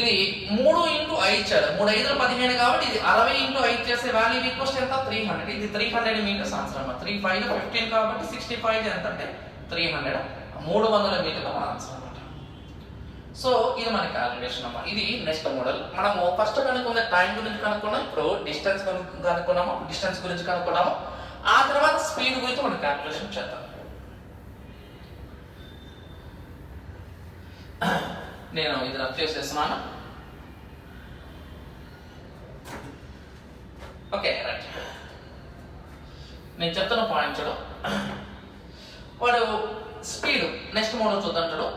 ఇది 3 into 5 ఇచ్చాడు. 3 5లు 15 కాబట్టి ఇది 60 into 5 చేసే వాల్యూ ఈక్వల్స్ ఎంత? 300. ఇది 300 మీటర్స్ ఆన్సర్ అన్నమాట. 3 5 15 కాబట్టి 65 ఎంత అంటే 300 300 మీటర్ల ఆన్సర్ అన్నమాట. సో ఇది మన క్యాలిక్యులేషన్ అమ్మా. ఇది నెక్స్ట్ మోడల్. మనము ఫస్ట్ కనుక్కున్న టైం గురించి కనుక్కున్నాం, ఇప్పుడు డిస్టెన్స్ కనుక్కున్నాము, డిస్టెన్స్ గురించి కనుక్కున్నాము. ఆ తర్వాత స్పీడ్ గురించి మనం క్యాలిక్యులేషన్ చేద్దాం. నేను ఇది రఫ్ చేసేస్తున్నాను. Okay right. నేను చెప్తున్న పాయింట్ చూడు. వాడు స్పీడ్ నెక్స్ట్ మోడల్ చూద్దాం చూడు.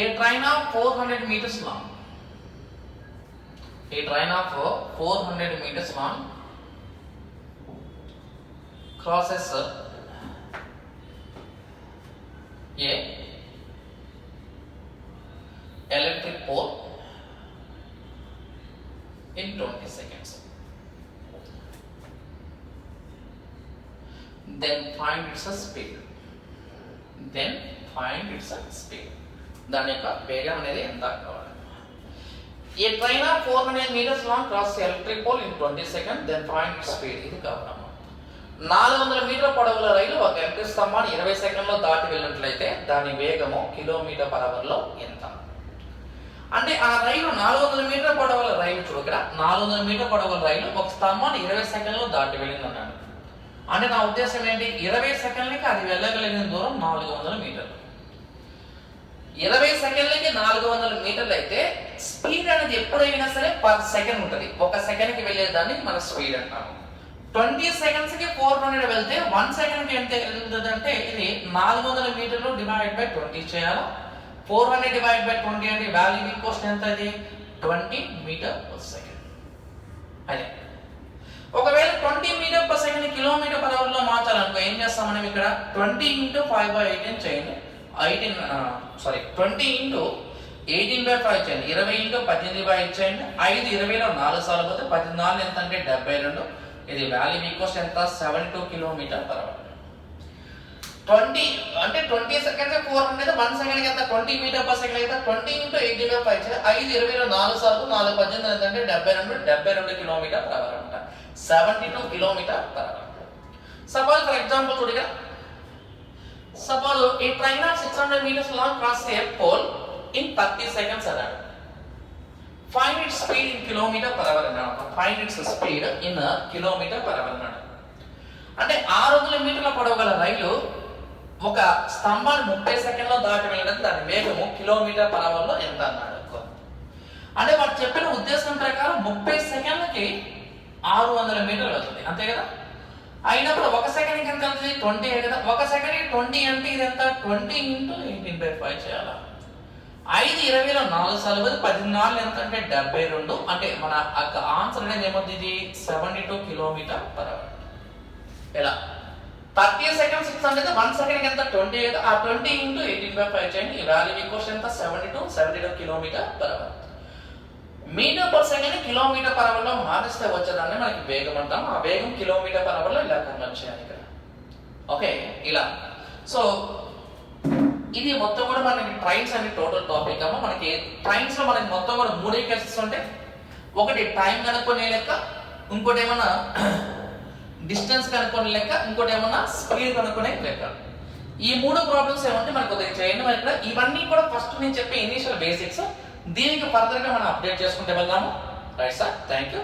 A train of 400 meters long. A train of 400 meters long crosses a electric pole in 20 seconds. Then find its speed. దాని యొక్క వేగం అనేది ఎంత కావాలి. A train of 400 meters long crosses electric pole in 20 seconds, then find its speed. ఇది కావాలమ్మా. 400 మీటర్ల పొడవుల రైలు ఒక ఎలక్ట్రిక్ స్తంభాన్ని 20 సెకండ్లో దాటి వెళ్ళినట్లయితే దాని వేగము km/h లో ఎంత? అంటే ఆ రైలు 400 మీటర్ల పొడవుల రైలు చూడు. ఇక్కడ 400 మీటర్ల పొడవుల రైలు ఒక స్తంభాన్ని 20 సెకండ్లో దాటి వెళ్ళింది అన్నాడు. అంటే నా ఉద్దేశం ఏంటి? 20 సెకండ్లకి అది వెళ్ళగలిగిన దూరం 400 మీటర్లు. 20 సెకండ్లకి 400 మీటర్లు అయితే స్పీడ్ అనేది ఎప్పుడైనా సరే పర్ సెకండ్ ఉంటుంది. ఒక సెకండ్ కి వెళ్ళేదాన్ని మన స్పీడ్ అంటాము. 20 సెకండ్స్ కి 400 వెళ్తే 1 సెకండ్ కి ఎంత వెళ్తుంది అంటే ఇది 400 మీటర్లు డివైడ్ బై 20 చేయాలి. 400 డివైడ్ బై 20 అంటే వాల్యూ ఈక్వల్స్ ఎంత? ఇది 20 మీటర్ పర్ సెకండ్. అదే ఒకవేళ 20 మీటర్ పర్ సెకండ్ km/h లో మార్చాలనుకో ఏం చేస్తాం మనం? ఇక్కడ 20 into 5/18 చేయండి. 20 into 18/5 చేయండి. 20 into 18/5 చేయండి. 5 20లో 4 సార్లు పోతే 14 ఎంత అంటే 72. ఇది వాల్యూ ఈక్వల్స్ ఎంత? 72 km/h. 20 అంటే 20 సెకండ్స్ 400 అయితే 1 సెకండ్ కి ఎంత? 20 మీటర్ పర్ సెకండ్ అయితే 20 into 18/5 చేయండి. 5 20లో 4 సార్లు 4 18 ఎంత అంటే 72 km/h అన్నమాట. 72 km/h. సపోజ్ ఫర్ ఎగ్జాంపుల్ చూడగా suppose a train of 600 meters long crosses a pole in 30 seconds అన్నాడు. Find its speed in km/h అన్నాడు. Find its speed in km/h అన్నాడు. అంటే 600 మీటర్ల పొడవు గల రైలు ఒక స్తంభాన్ని 30 సెకండ్లో దాటి వెళ్ళడానికి దాని వేగము km/h లో ఎంత అన్నాడు. అంటే వాడు చెప్పిన ఉద్దేశం ప్రకారం 30 సెకండ్లకి 600 మీటర్లు వెళ్తుంది, అంతే కదా. అయినప్పుడు ఒక సెకండ్కి ఎంత అవుతుంది? 20 కదా. ఒక సెకండ్కి 20 అంటే ఇది ఎంత? 20 into 18/5 చేయాలా. 5 20లో 4 సార్లు 14 ఎంత అంటే 72. అంటే మన ఆన్సర్ అనేది ఏమవుతుంది, ఇది 72 km/h. ఎలా 30 seconds 6 అంటే 1 సెకండ్ ఎంత 20 అయితే ఆ 20 × 18/5 చేయండి. ఈ వాల్యూ ఈక్వల్ ఎంత 72 km/h. మీటర్/సెకండ్ km/h లో మారిస్తే వచ్చేదాన్ని మనకి వేగం అంటాం. ఆ వేగం km/h లో ఇలా కన్వర్ట్ చేయాలి ఇక్కడ. ఓకే, ఇలా. సో ఇది మొత్తం కూడా మనకి ట్రైన్స్ అనే టోటల్ టాపిక్ అమ్మ. మనకి ట్రైన్స్ లో మనకి మొత్తం కూడా 3 కేసెస్ ఉంటాయి. ఒకటి టైం కనుక్కునే లెక్క, ఇంకోటి ఏమన్నా డిస్టెన్స్ కనుక్కునే లెక్క, ఇంకోటి ఏమన్నా స్పీడ్ కనుక్కునే లెక్క. ఈ 3 ప్రాబ్లమ్స్ ఏమంటే మనకు కొద్దిగా చేయండి. మరి ఇక్కడ ఇవన్నీ కూడా ఫస్ట్ నేను చెప్పే ఇనిషియల్ బేసిక్స్. దీనికి ఫర్దర్ గా మనం అప్డేట్ చేసుకుంటే వెళ్దాము. Right sir, thank you.